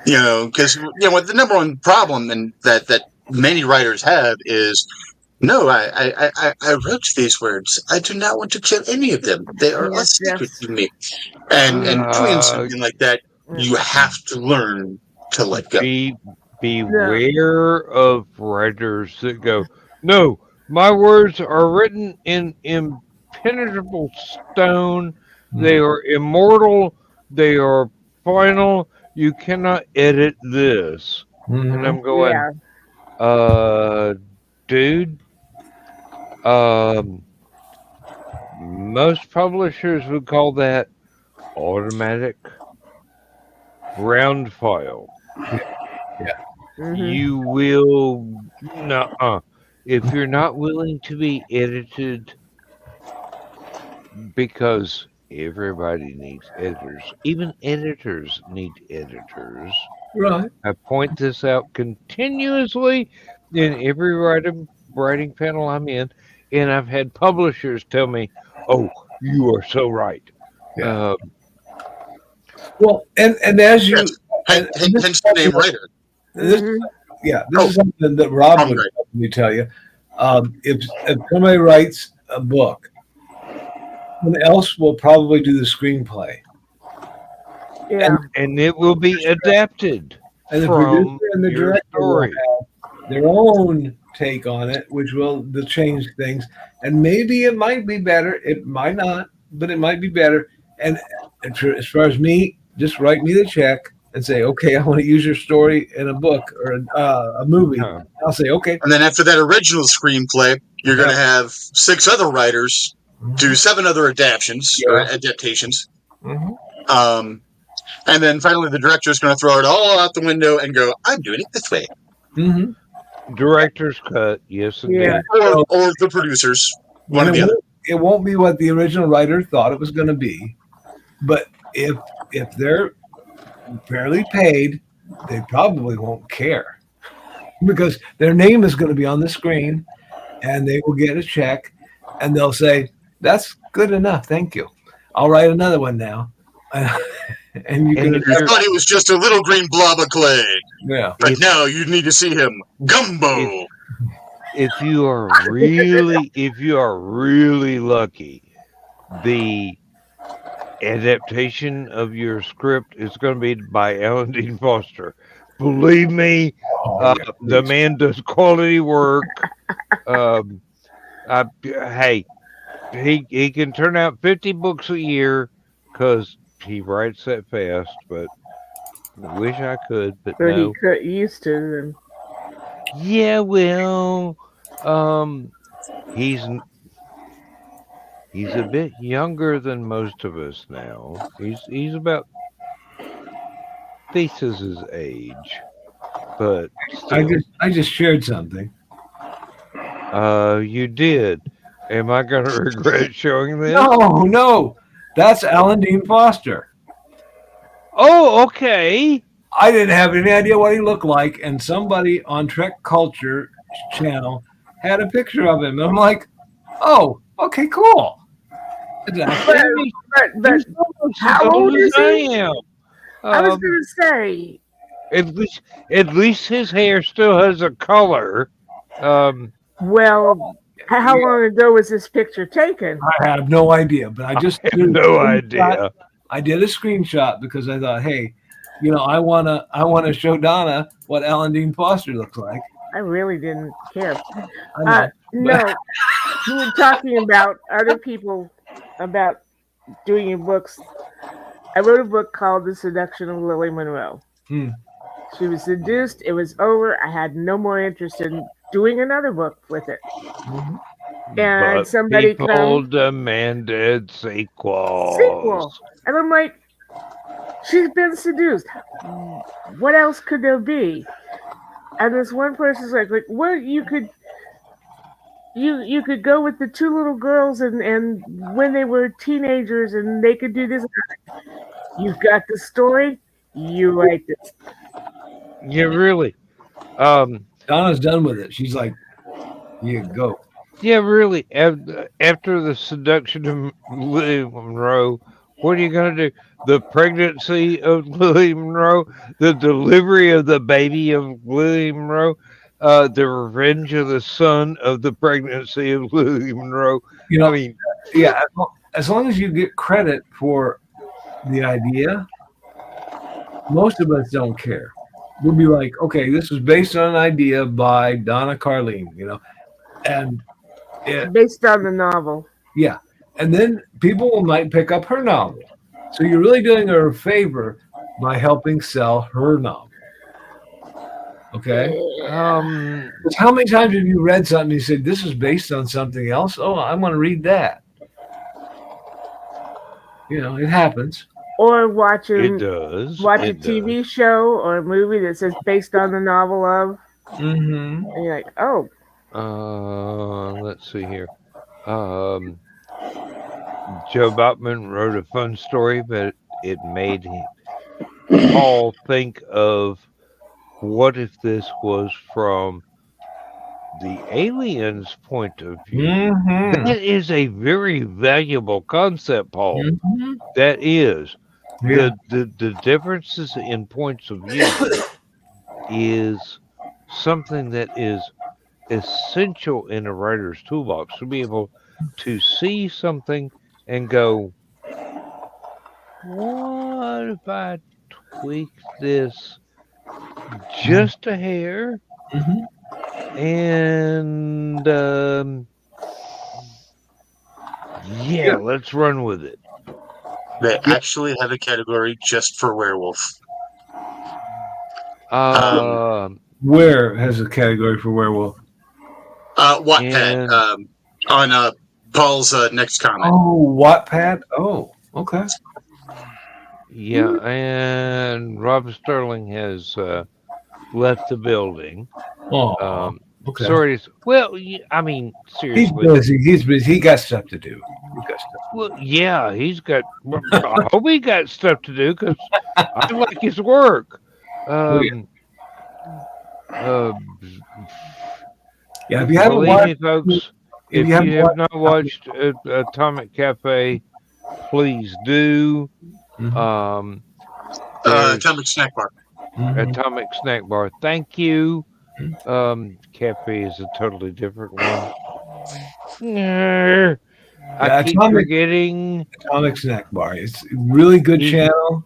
because what the number one problem and that many writers have is, no, I wrote these words. I do not want to kill any of them. They are a secret to me. And doing something like that, you have to learn to let go. Beware of writers that go, no, my words are written in impenetrable stone. They are immortal. They are final. You cannot edit this. And I'm going, dude, most publishers would call that automatic round file. You will if you're not willing to be edited, because everybody needs editors. Even editors need editors. Right. I point this out continuously in every writing panel I'm in, and I've had publishers tell me, "Oh, you are so right." Yeah. Well, and as you, hence the name writer. This is something that Rob would probably tell you. If somebody writes a book, someone else will probably do the screenplay. Yeah. And it will be adapted. And the producer and the director will have their own take on it, which will change things. And maybe it might be better. It might not, but it might be better. And as far as me, just write me the check and say, okay, I want to use your story in a book or a movie. I'll say, okay. And then after that original screenplay, you're going to have 6 other writers do 7 other adaptations or adaptations. And then finally the director's going to throw it all out the window and go, I'm doing it this way. Mm-hmm. Director's cut, yes, indeed. Yeah. Or the producers, one or the other. It won't be what the original writer thought it was going to be, but if they're fairly paid, they probably won't care because their name is going to be on the screen, and they will get a check, and they'll say, "That's good enough, thank you. I'll write another one now." And you can. I thought he was just a little green blob of clay. Yeah. But now you need to see him. Gumbo. If you are really lucky, the adaptation of your script is going to be by Alan Dean Foster. Believe me, the man does quality work. Hey, he can turn out 50 books a year because he writes that fast. But I wish I could, but no. He used to them. Yeah, well, he's a bit younger than most of us now. He's about Thesis' age, but still. I just shared something. You did. Am I going to regret showing this? No, that's Alan Dean Foster. Oh, okay. I didn't have any idea what he looked like, and somebody on Trek Culture channel had a picture of him. And I'm like, oh, okay, cool. But how old is he? I am. I was going to say. At least his hair still has a color. Well, how long ago was this picture taken? I have no idea, but I just have no idea. I did a screenshot because I thought, hey, I wanna show Donna what Alan Dean Foster looks like. I really didn't care. No, you were talking about other people about doing your books. I wrote a book called The Seduction of Lily Monroe. She was seduced. It was over. I had no more interest in doing another book with it. And but somebody people demanded sequels. And I'm like, she's been seduced. What else could there be? And this one person's like, well, you could go with the two little girls and when they were teenagers and they could do this. You've got the story. You write this. Yeah, really. Donna's done with it. She's like, you go. Yeah, really. After the seduction of Lily Monroe, what are you going to do? The pregnancy of Lily Monroe, the delivery of the baby of Lily Monroe, the revenge of the son of the pregnancy of Lily Monroe. I mean, yeah, as long as you get credit for the idea, most of us don't care. We'll be like, okay, this was based on an idea by Donna Carlene, and based on the novel. Yeah. And then people might pick up her novel. So you're really doing her a favor by helping sell her novel. Okay? How many times have you read something and you said, this is based on something else? Oh, I want to read that. It happens. Or watch a TV show or a movie that says based on the novel of. Mm-hmm. And you're like, oh. Let's see here. Joe Bachman wrote a fun story, but it made Paul think of what if this was from the aliens' point of view. Mm-hmm. That is a very valuable concept, Paul. Mm-hmm. That is. Yeah. The differences in points of view is something that is essential in a writer's toolbox to be able to see something and go, what if I tweak this just a hair? Mm-hmm. And let's run with it. They actually have a category just for werewolf. Where has a category for werewolf? Wattpad. On Paul's next comment. Oh, Wattpad? Oh, okay. Yeah, and Rob Sterling has left the building. Oh, okay. Sorry. Well, I mean, He's seriously. busy. He's busy. He got stuff to do. Well, yeah, he's got. I hope he got stuff to do because I like his work. Yeah, if you haven't Believe watched, me, folks, if you haven't you have not watched Atomic Cafe, please do. There's Atomic Snack Bar. Atomic Snack Bar. Thank you. Cafe is a totally different one. I keep forgetting. Atomic Snack Bar. It's a really good channel.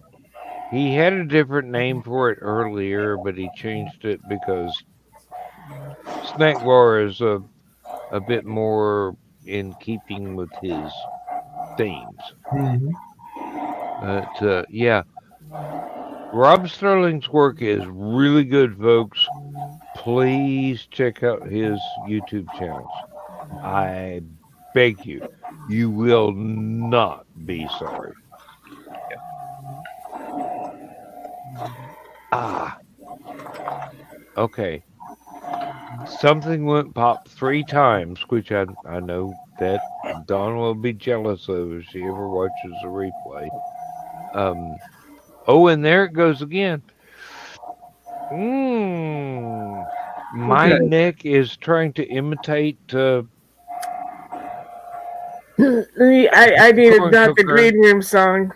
He had a different name for it earlier, but he changed it because Snack Bar is a bit more in keeping with his themes. Yeah. Rob Sterling's work is really good, folks. Please check out his YouTube channels. I beg you. You will not be sorry. Okay. Something went pop 3 times, which I know that Dawn will be jealous of if she ever watches the replay. Oh, and there it goes again. My neck is trying to imitate. I needed not the green room song.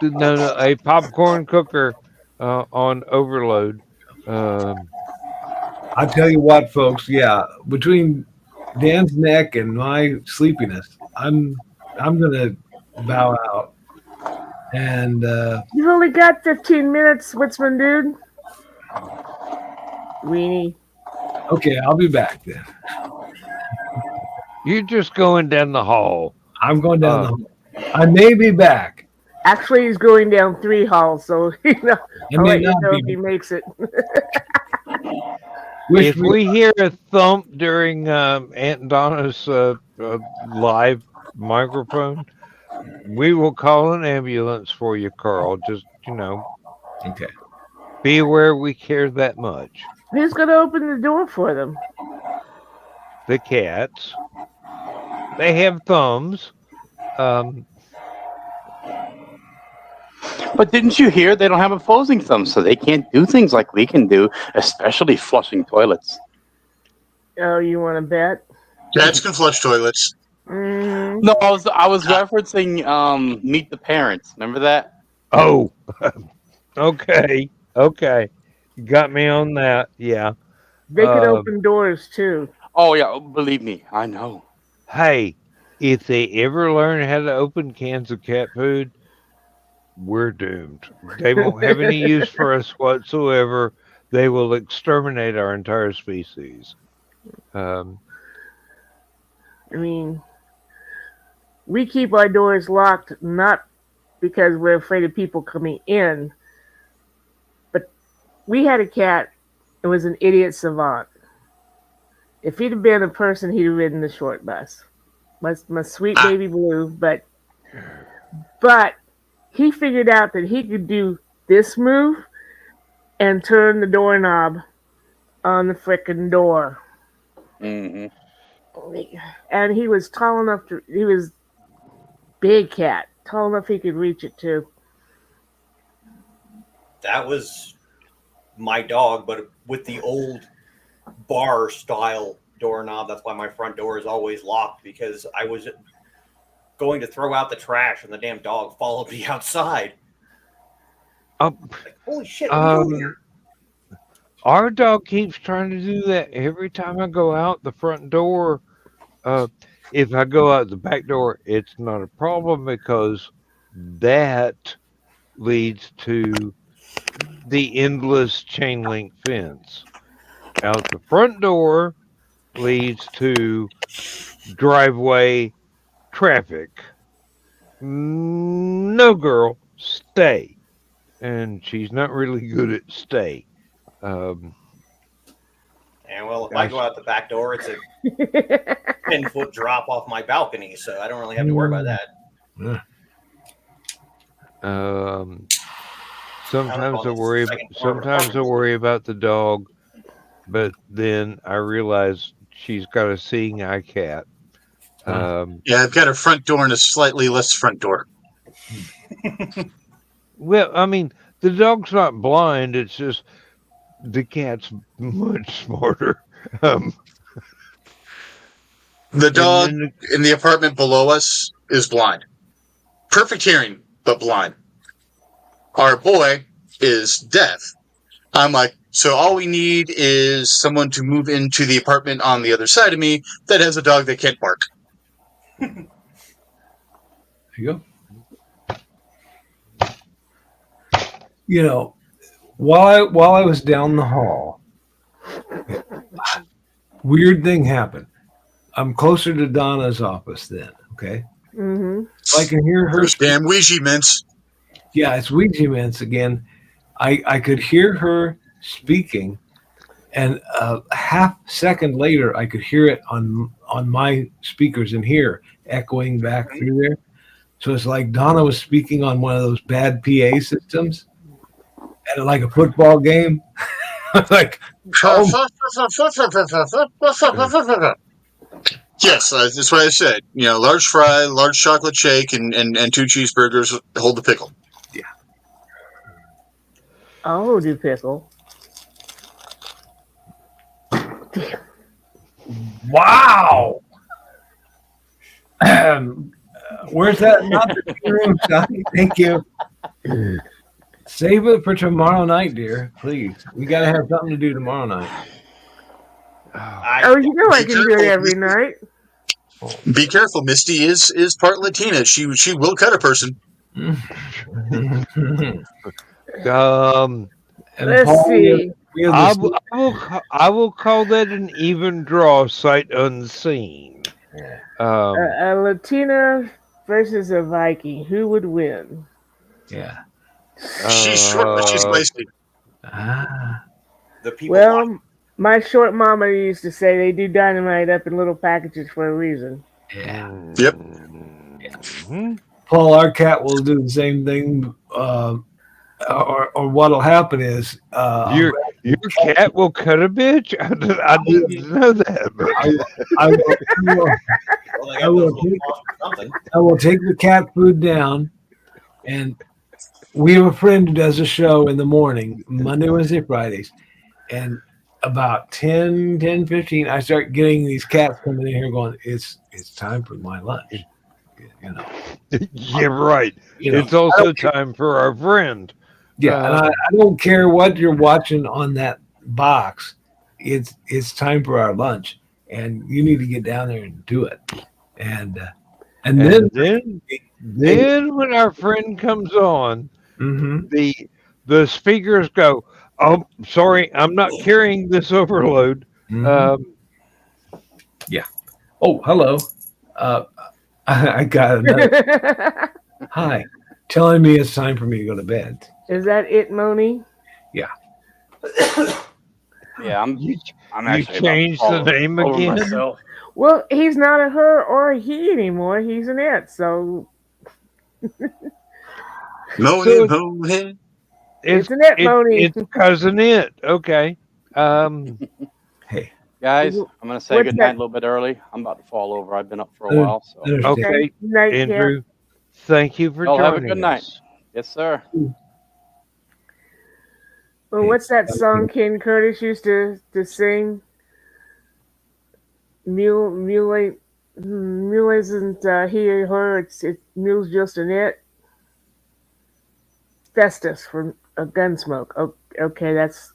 No, a popcorn cooker on overload. I tell you what, folks. Yeah, between Dan's neck and my sleepiness, I'm gonna bow out. And you've only got 15 minutes, Woodsman dude. Weenie. Okay, I'll be back then. You're just going down the hall. I'm going down the hall. I may be back. Actually, he's going down 3 halls, so I'll let you know if he makes it. If we hear a thump during Aunt Donna's live microphone, we will call an ambulance for you, Carl. Just, Okay. Be aware we care that much. Who's going to open the door for them? The cats. They have thumbs. But didn't you hear they don't have opposing thumbs, so they can't do things like we can do, especially flushing toilets. Oh, you want to bet? Cats can flush toilets. No, I was referencing Meet the Parents. Remember that? Oh, okay. You got me on that. Yeah. They can open doors too. Oh yeah, believe me, I know. Hey, if they ever learn how to open cans of cat food, we're doomed. They won't have any use for us whatsoever. They will exterminate our entire species. I mean, we keep our doors locked not because we're afraid of people coming in, but we had a cat. It was an idiot savant. If he'd have been a person, he'd have ridden the short bus. My sweet baby Blue, but he figured out that he could do this move and turn the doorknob on the frickin' door. Mm-hmm. And he was tall enough he was big cat, tall enough he could reach it too. That was my dog, but with the old bar style doorknob. That's why my front door is always locked, because I was going to throw out the trash and the damn dog followed me outside. Like, holy shit, what are you doing here? Our dog keeps trying to do that every time I go out the front door. If I go out the back door, it's not a problem because that leads to the endless chain link fence. Out the front door leads to driveway traffic. No, girl, stay. And she's not really good at stay. And well, if I go out the back door, it's a 10-foot drop off my balcony, so I don't really have to worry about that. Yeah. Sometimes I Hallowcon, worry. the second part of an Sometimes I apartment worry about the dog, but then I realize she's got a seeing eye cat. Yeah, I've got a front door and a slightly less front door. Well, I mean, the dog's not blind. It's just the cat's much smarter. Um, The dog and then in the apartment below us is blind. Perfect hearing, but blind. Our boy is deaf. I'm like, so all we need is someone to move into the apartment on the other side of me that has a dog that can't bark. There you go. You know, while I was down the hall, weird thing happened. I'm closer to Donna's office then. Okay, Mm-hmm. so I can hear her. Those damn Ouija mints. Yeah, it's Ouija mints again. I could hear her speaking, and a half second later, I could hear it on my speakers in here, echoing back through there. So it's like Donna was speaking on one of those bad PA systems, and like a football game. Like, oh, Yes, that's what I said. You know, large fry, large chocolate shake, and 2 cheeseburgers. Hold the pickle. Oh, do pickle. wow. Where's that? Not the room, Johnny. Thank you. Save it for tomorrow night, dear. Please. We got to have something to do tomorrow night. Oh, you know I can do it every night. Be careful, Misty is part Latina. She will cut a person. And Let's Paul, see. I will call that an even draw, sight unseen. A Latina versus a Viking. Who would win? Yeah. She's short, but she's feisty. The people Well, my short mama used to say they do dynamite up in little packages for a reason. Yeah. Yep. Paul, our cat will do the same thing. Or what'll happen is Your cat will cut a bitch. I didn't know that. I will take the cat food down, and we have a friend who does a show in the morning, Monday, Wednesday, Fridays, and about 10:15, I start getting these cats coming in here going, it's time for my lunch. You know. Yeah, right. You know, It's also time for our friend. Yeah, and I don't care what you're watching on that box. It's time for our lunch, and you need to get down there and do it. And then when our friend comes on, mm-hmm. the speakers go, "Oh, sorry, I'm not carrying this overload." Mm-hmm. Yeah. Oh, hello. I got another. Hi. Telling me it's time for me to go to bed. Is that it, Moni? Yeah. Yeah, I'm You actually changed the name again. myself. Well, he's not a her or a he anymore. He's an it. So Moaning. it's an it, Moni. It's cousin it. Okay. Hey. Guys, I'm going to say What's good night that? a little bit early. I'm about to fall over. I've been up for a while. So Okay, Night, Andrew. Thank you for y'all joining have a good night. us. Yes, sir. Well, what's that song Ken Curtis used to sing? Mule isn't he or her. It's mule's just an it. Festus from Gunsmoke. Oh, okay, that's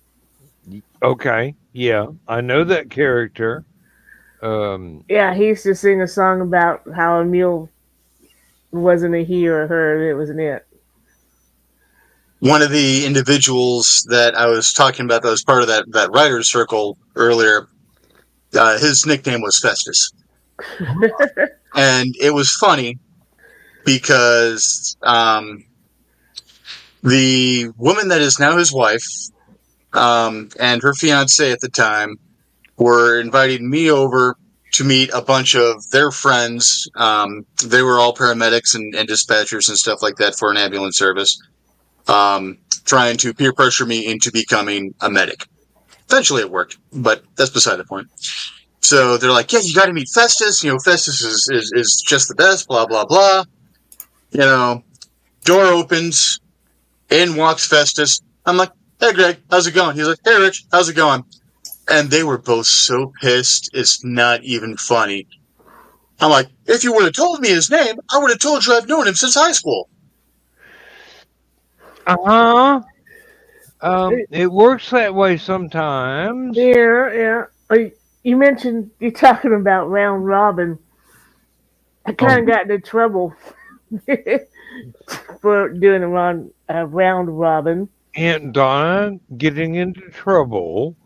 Okay, yeah, I know that character. yeah. He used to sing a song about how a mule wasn't a he or a her. It was an it. One of the individuals that I was talking about that was part of that writer's circle earlier, his nickname was Festus. And it was funny because the woman that is now his wife and her fiance at the time were inviting me over to meet a bunch of their friends. They were all paramedics and dispatchers and stuff like that for an ambulance service, trying to peer pressure me into becoming a medic. Eventually it worked, but that's beside the point. So they're like, yeah, you got to meet Festus. Festus is just the best, blah, blah, blah. Door opens, in walks Festus. I'm like, hey, Greg, how's it going? He's like, hey, Rich, how's it going? And they were both so pissed, it's not even funny. I'm like, if you would have told me his name, I would have told you I've known him since high school. It works that way sometimes. Yeah. You mentioned you're talking about round robin. I kind of got into trouble for doing a round robin. Aunt Donna getting into trouble.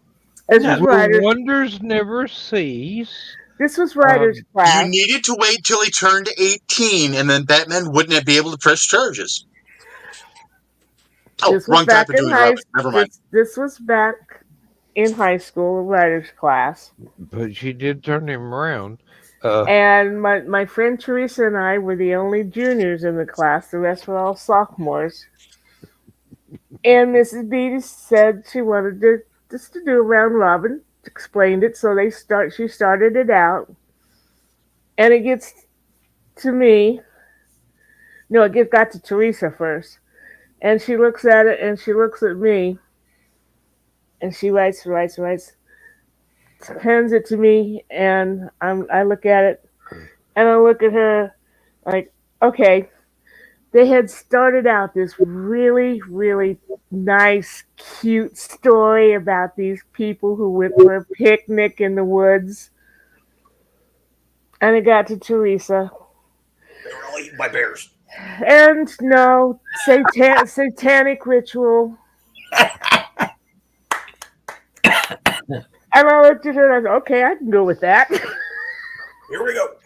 Writers. Wonders never cease. This was writers' class. You needed to wait till he turned 18, and then Batman wouldn't be able to press charges. Oh, wrong type of doing Robin. Never mind. This was back in high school, writers' class. But she did turn him around. And my friend Teresa and I were the only juniors in the class. The rest were all sophomores. And Mrs. Beatty said she wanted to do a round robin. Explained it, so she started it out. And it gets to me. No, it got to Teresa first. And she looks at it, and she looks at me. And she writes, hands it to me, and I look at it, and I look at her like, okay, they had started out this really, really nice, cute story about these people who went for a picnic in the woods, and it got to Teresa. They were all eaten by bears. And no, satanic ritual. And I looked at her and I said, okay, I can go with that. Here we go.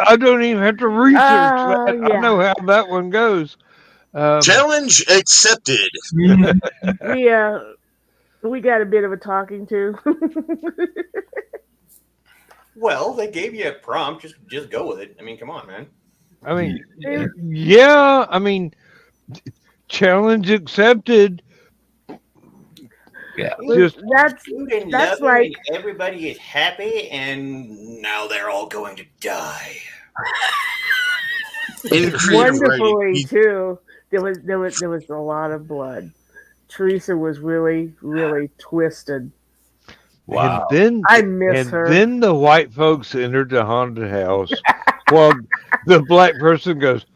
I don't even have to research that. Yeah. I know how that one goes. Challenge accepted. We got a bit of a talking to. Well, they gave you a prompt. Just go with it. I mean, come on, man. I mean, yeah. I mean, challenge accepted. Yeah. That's like everybody is happy, and now they're all going to die. Wonderfully too. There was a lot of blood. Teresa was really, really twisted. Wow. And then I miss her. And then the white folks entered the haunted house. Well, the black person goes,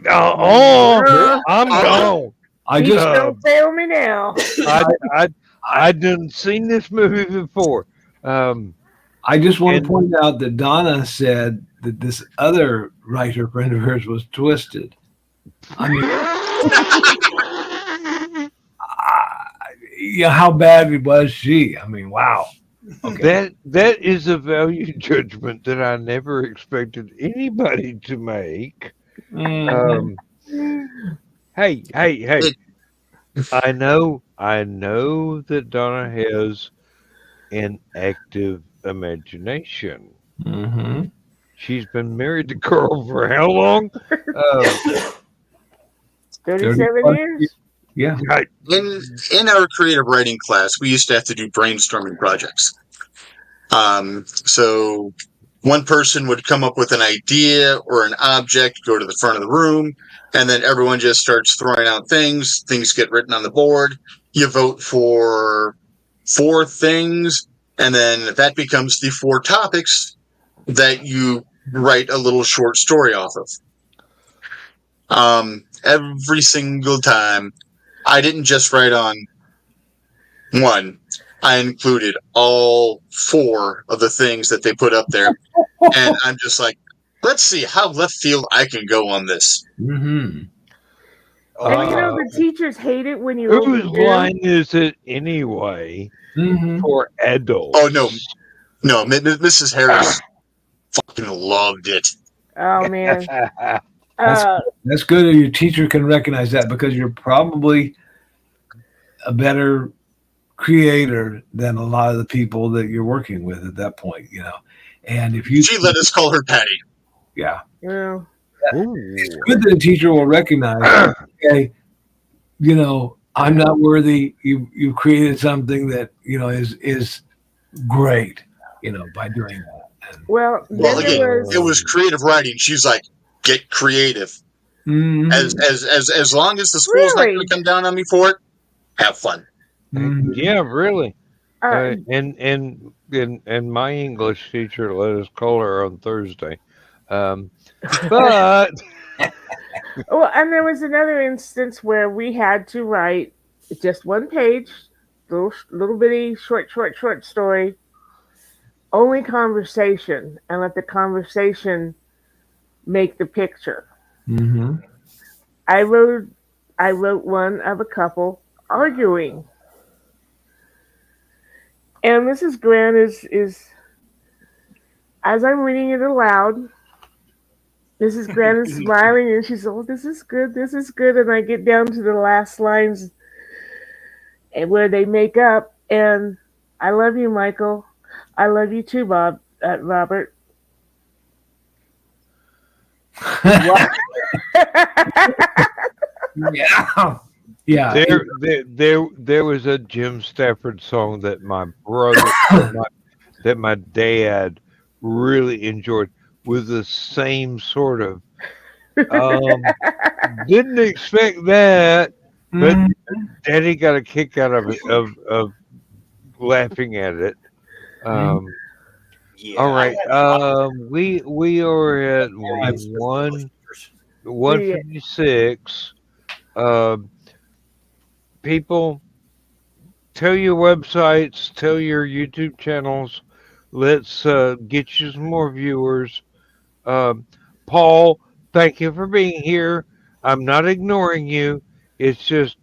"Oh, I'm gone." Don't fail me now. I didn't seen this movie before. I just want to point out that Donna said that this other writer friend of hers was twisted. I mean, how bad was she? I mean, wow. Okay. That is a value judgment that I never expected anybody to make. Hey. I know that Donna has an active imagination. Mm-hmm. She's been married to Carl for how long? 37 years? Yeah. In our creative writing class, we used to have to do brainstorming projects. So one person would come up with an idea or an object, go to the front of the room, and then everyone just starts throwing out things. Things get written on the board. You vote for 4 things, and then that becomes the 4 topics that you write a little short story off of. Every single time, I didn't just write on 1. I included all 4 of the things that they put up there. And I'm just like, let's see how left field I can go on this. Mm-hmm. And the teachers hate it when you whose line is it anyway for adults? Oh, no, Mrs. Harris fucking loved it. Oh, man. That's good that your teacher can recognize that, because you're probably a better creator than a lot of the people that you're working with at that point, And if you, She let us call her Patty. yeah, Well, it's good that a teacher will recognize, okay, I'm not worthy. You created something that is great, by doing that. And, well, Well, then again, there it was was creative writing. She's like, get creative. Mhm. As long as the school's not going really to come down on me for it, have fun. Mhm. Yeah, really. uh, And my English teacher let us call her on Thursday. But well, and there was another instance where we had to write just one page, little bitty short story, only conversation, and let the conversation make the picture. Mhm. I wrote I wrote one of a couple arguing, and Mrs. Grant is as I'm reading it aloud. Mrs. Grant is smiling and she's, oh, this is good. And I get down to the last lines and where they make up. And I love you, Michael. I love you too, Robert. What? Yeah. Yeah. there was a Jim Stafford song that my brother that my dad really enjoyed with the same sort of didn't expect that, but Mhm. Daddy got a kick out of it of laughing at it. Um, all Yeah, I right. had problems We are at lives with English one teachers. 156. People, tell your websites, tell your YouTube channels. Let's get you some more viewers. Um, Paul, thank you for being here. I'm not ignoring you. It's just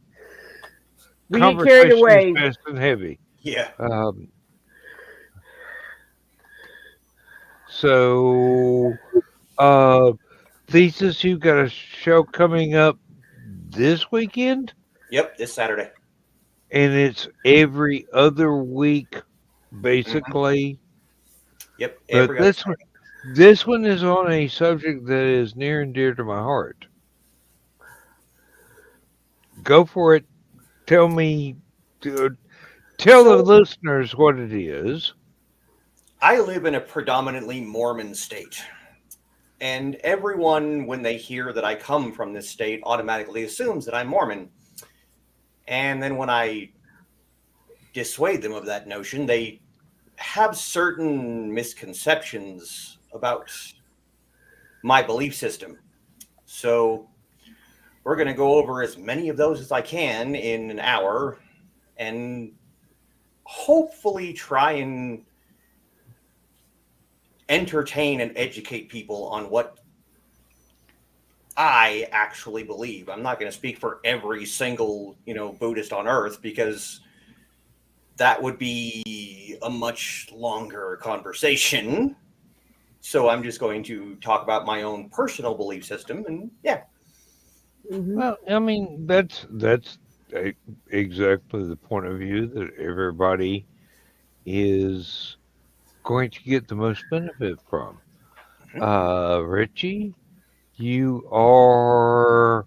We get carried conversation is away. fast and heavy. Yeah. Um, so, uh, Thesis, you got a show coming up this weekend, Yep, this Saturday. and it's every other week, Mhm. basically. Yep, But every other this one is on a subject that is near and dear to my heart. Go for it. Tell me, uh, tell the So listeners what it is. I live in a predominantly Mormon state. And everyone, when they hear that I come from this state, automatically assumes that I'm Mormon. And then when I dissuade them of that notion, they have certain misconceptions about my belief system. So we're going to go over as many of those as I can in an hour and hopefully try and entertain and educate people on what I actually believe. I'm not going to speak for every single, Buddhist on earth because that would be a much longer conversation. So I'm just going to talk about my own personal belief system and yeah. Hmm. Well, I mean, that's exactly the point of view that everybody is going to get the most benefit from. Mhm. Richie, you are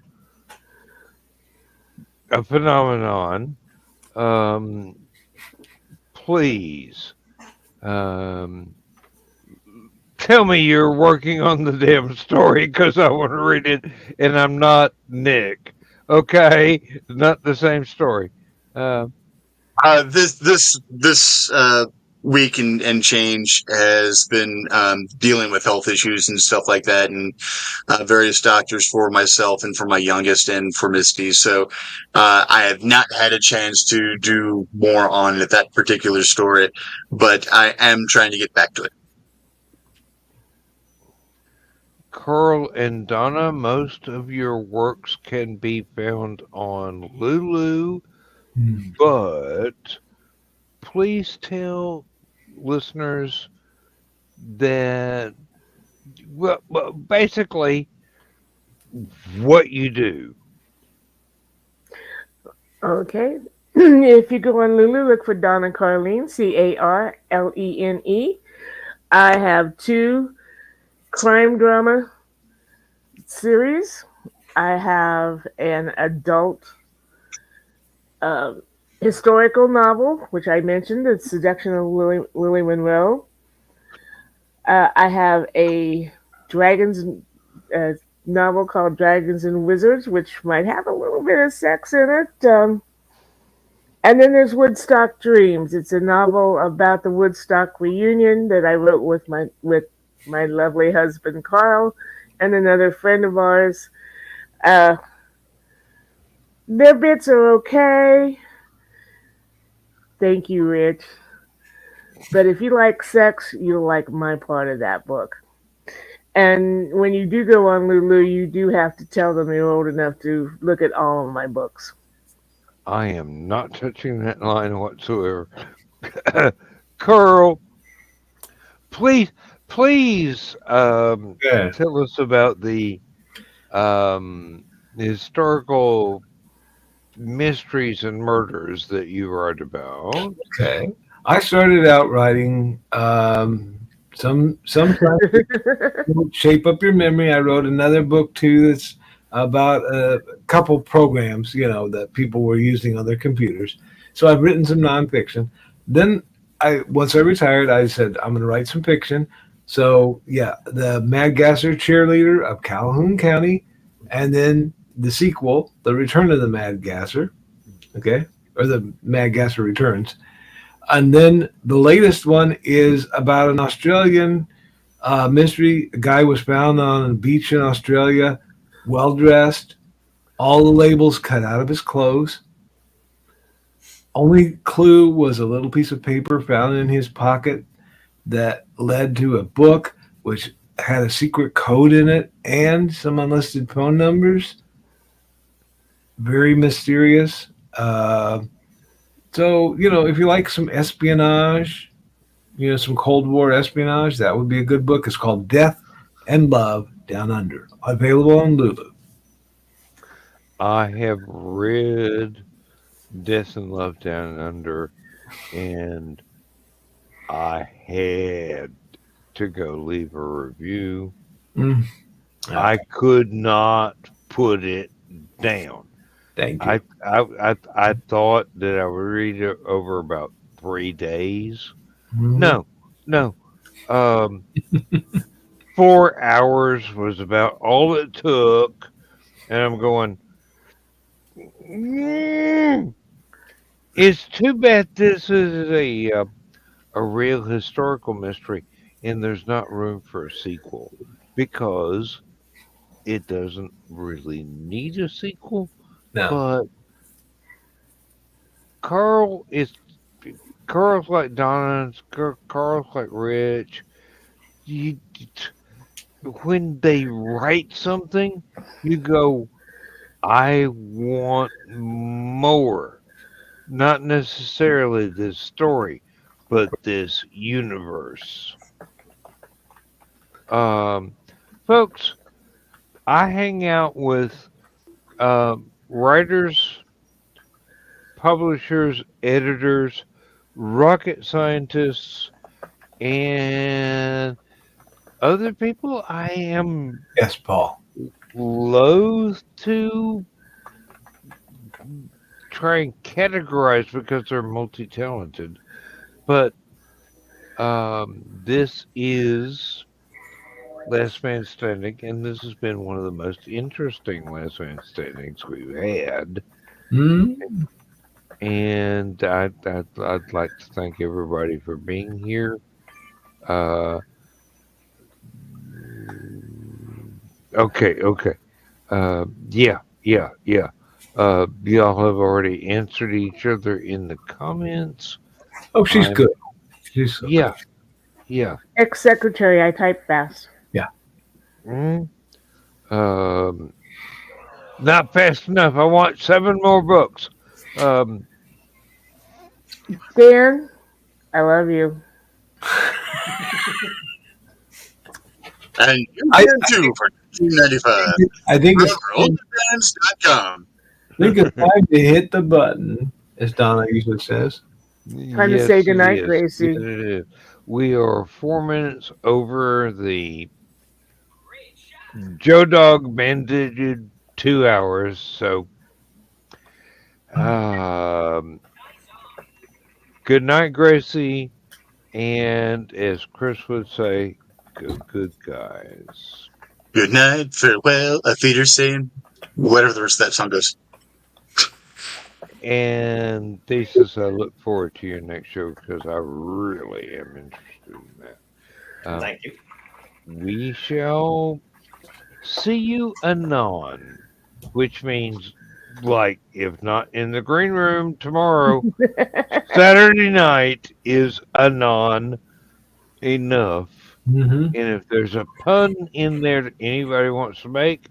a phenomenon. Um, please, um, tell me you're working on the damn story because I want to read it, and I'm not Nick. Okay, not the same story. Uh, This week and change has been dealing with health issues and stuff like that, and various doctors for myself and for my youngest and for Misty. So I have not had a chance to do more on that particular story, but I am trying to get back to it. Carl and Donna, most of your works can be found on Lulu, Mhm. but please tell listeners that, well, basically, what you do. Okay. If you go on Lulu, look for Donna Carlene, Carlene. I have 2 crime drama series. I have an adult um, historical novel, which I mentioned, The Seduction of Lily Monroe. I have a dragons uh, novel called Dragons and Wizards, which might have a little bit of sex in it. And then there's Woodstock Dreams. It's a novel about the Woodstock reunion that I wrote with my lovely husband Carl and another friend of ours. Uh, their bits are okay. Thank you, Rich. But if you like sex, you'll like my part of that book. And when you do go on Lulu, you do have to tell them you're old enough to look at all of my books. I am not touching that line whatsoever. Carl, please Yeah. tell us about the historical mysteries and murders that you write about. Okay. I started out writing some shape up your memory. I wrote another book too that's about a couple programs, that people were using on their computers. So I've written some nonfiction. Then once I retired, I said I'm going to write some fiction. So yeah, the Mad Gasser cheerleader of Calhoun County, and then the sequel, The Return of the Mad Gasser, okay, or the Mad Gasser Returns. And then the latest one is about an Australian mystery. A guy was found on a beach in Australia, well dressed, all the labels cut out of his clothes. Only clue was a little piece of paper found in his pocket that led to a book which had a secret code in it and some unlisted phone numbers. Very mysterious. So, if you like some espionage, some Cold War espionage, that would be a good book. It's called Death and Love Down Under. Available on Lulu. I have read Death and Love Down Under, and I had to go leave a review. I could not put it down. Thank you. I thought that I would read it over about 3 days. Mhm. No. 4 hours was about all it took, and I'm going. It's too bad this is a real historical mystery, and there's not room for a sequel because it doesn't really need a sequel. No. But Carl's like Donna, Carl's like Rich. When they write something, you go, I want more. Not necessarily this story, but this universe. Folks, I hang out with writers, publishers, editors, rocket scientists, and other people I am Yes, Paul. loath to try and categorize because they're multi-talented. But this is Last Man Standing, and this has been one of the most interesting Last Man Standings we've had. Mm-hmm. And I'd like to thank everybody for being here. Okay. Yeah. Y'all have already answered each other in the comments. Oh, she's good. She's so Yeah. good. Yeah. Ex-secretary, I type fast. Yeah. Not fast enough. I want 7 more books. Dan, I love you. And you can too for $19.95. I think it's Rollthebands.com. time to hit the button, as Donna usually says. Time to say goodnight, Gracie. Yes, it is. We are 4 minutes over the Joe Dog mandated 2 hours. So, good night, Gracie. And as Chris would say, good guys. Good night, farewell, auf Wiedersehen, whatever the rest of that song goes. And Thesis, I look forward to your next show because I really am interested in that. Thank you. We shall see you anon, which means, like, if not in the green room tomorrow, Saturday night is anon enough. Mm-hmm. And if there's a pun in there that anybody wants to make,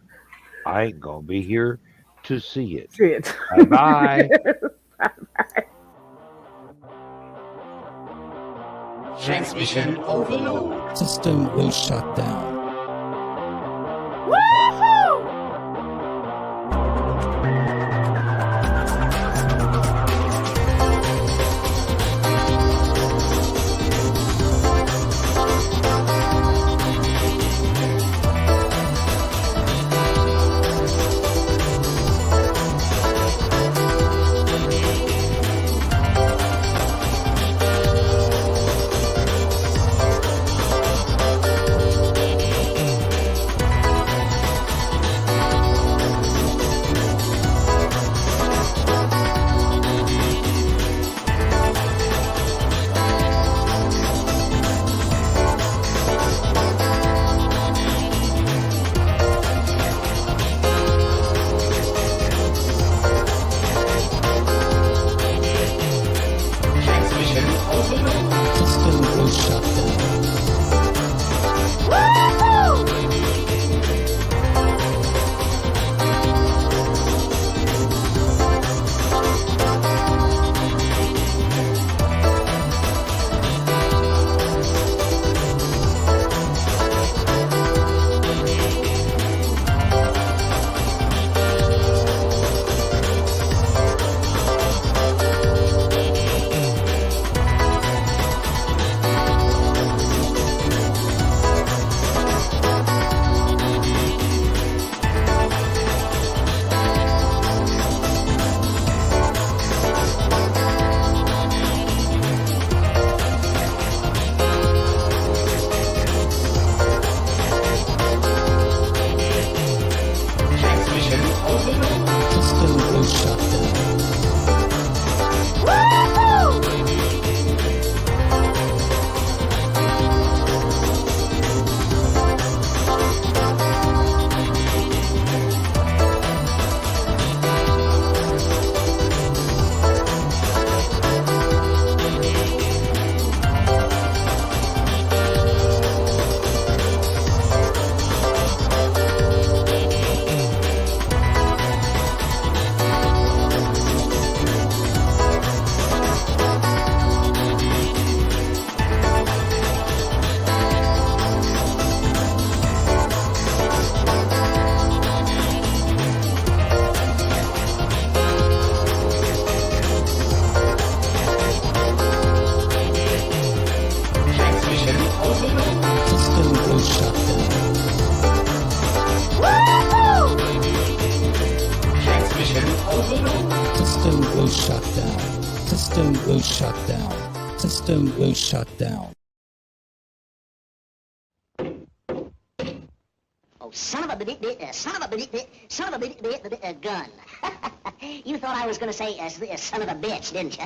I ain't gonna be here to see it. See it. Bye-bye. Transmission overload. System will shut down. System will shut down. System will shut down. System will shut down. Oh, son of a gun. You thought I was going to say son of a bitch, didn't you?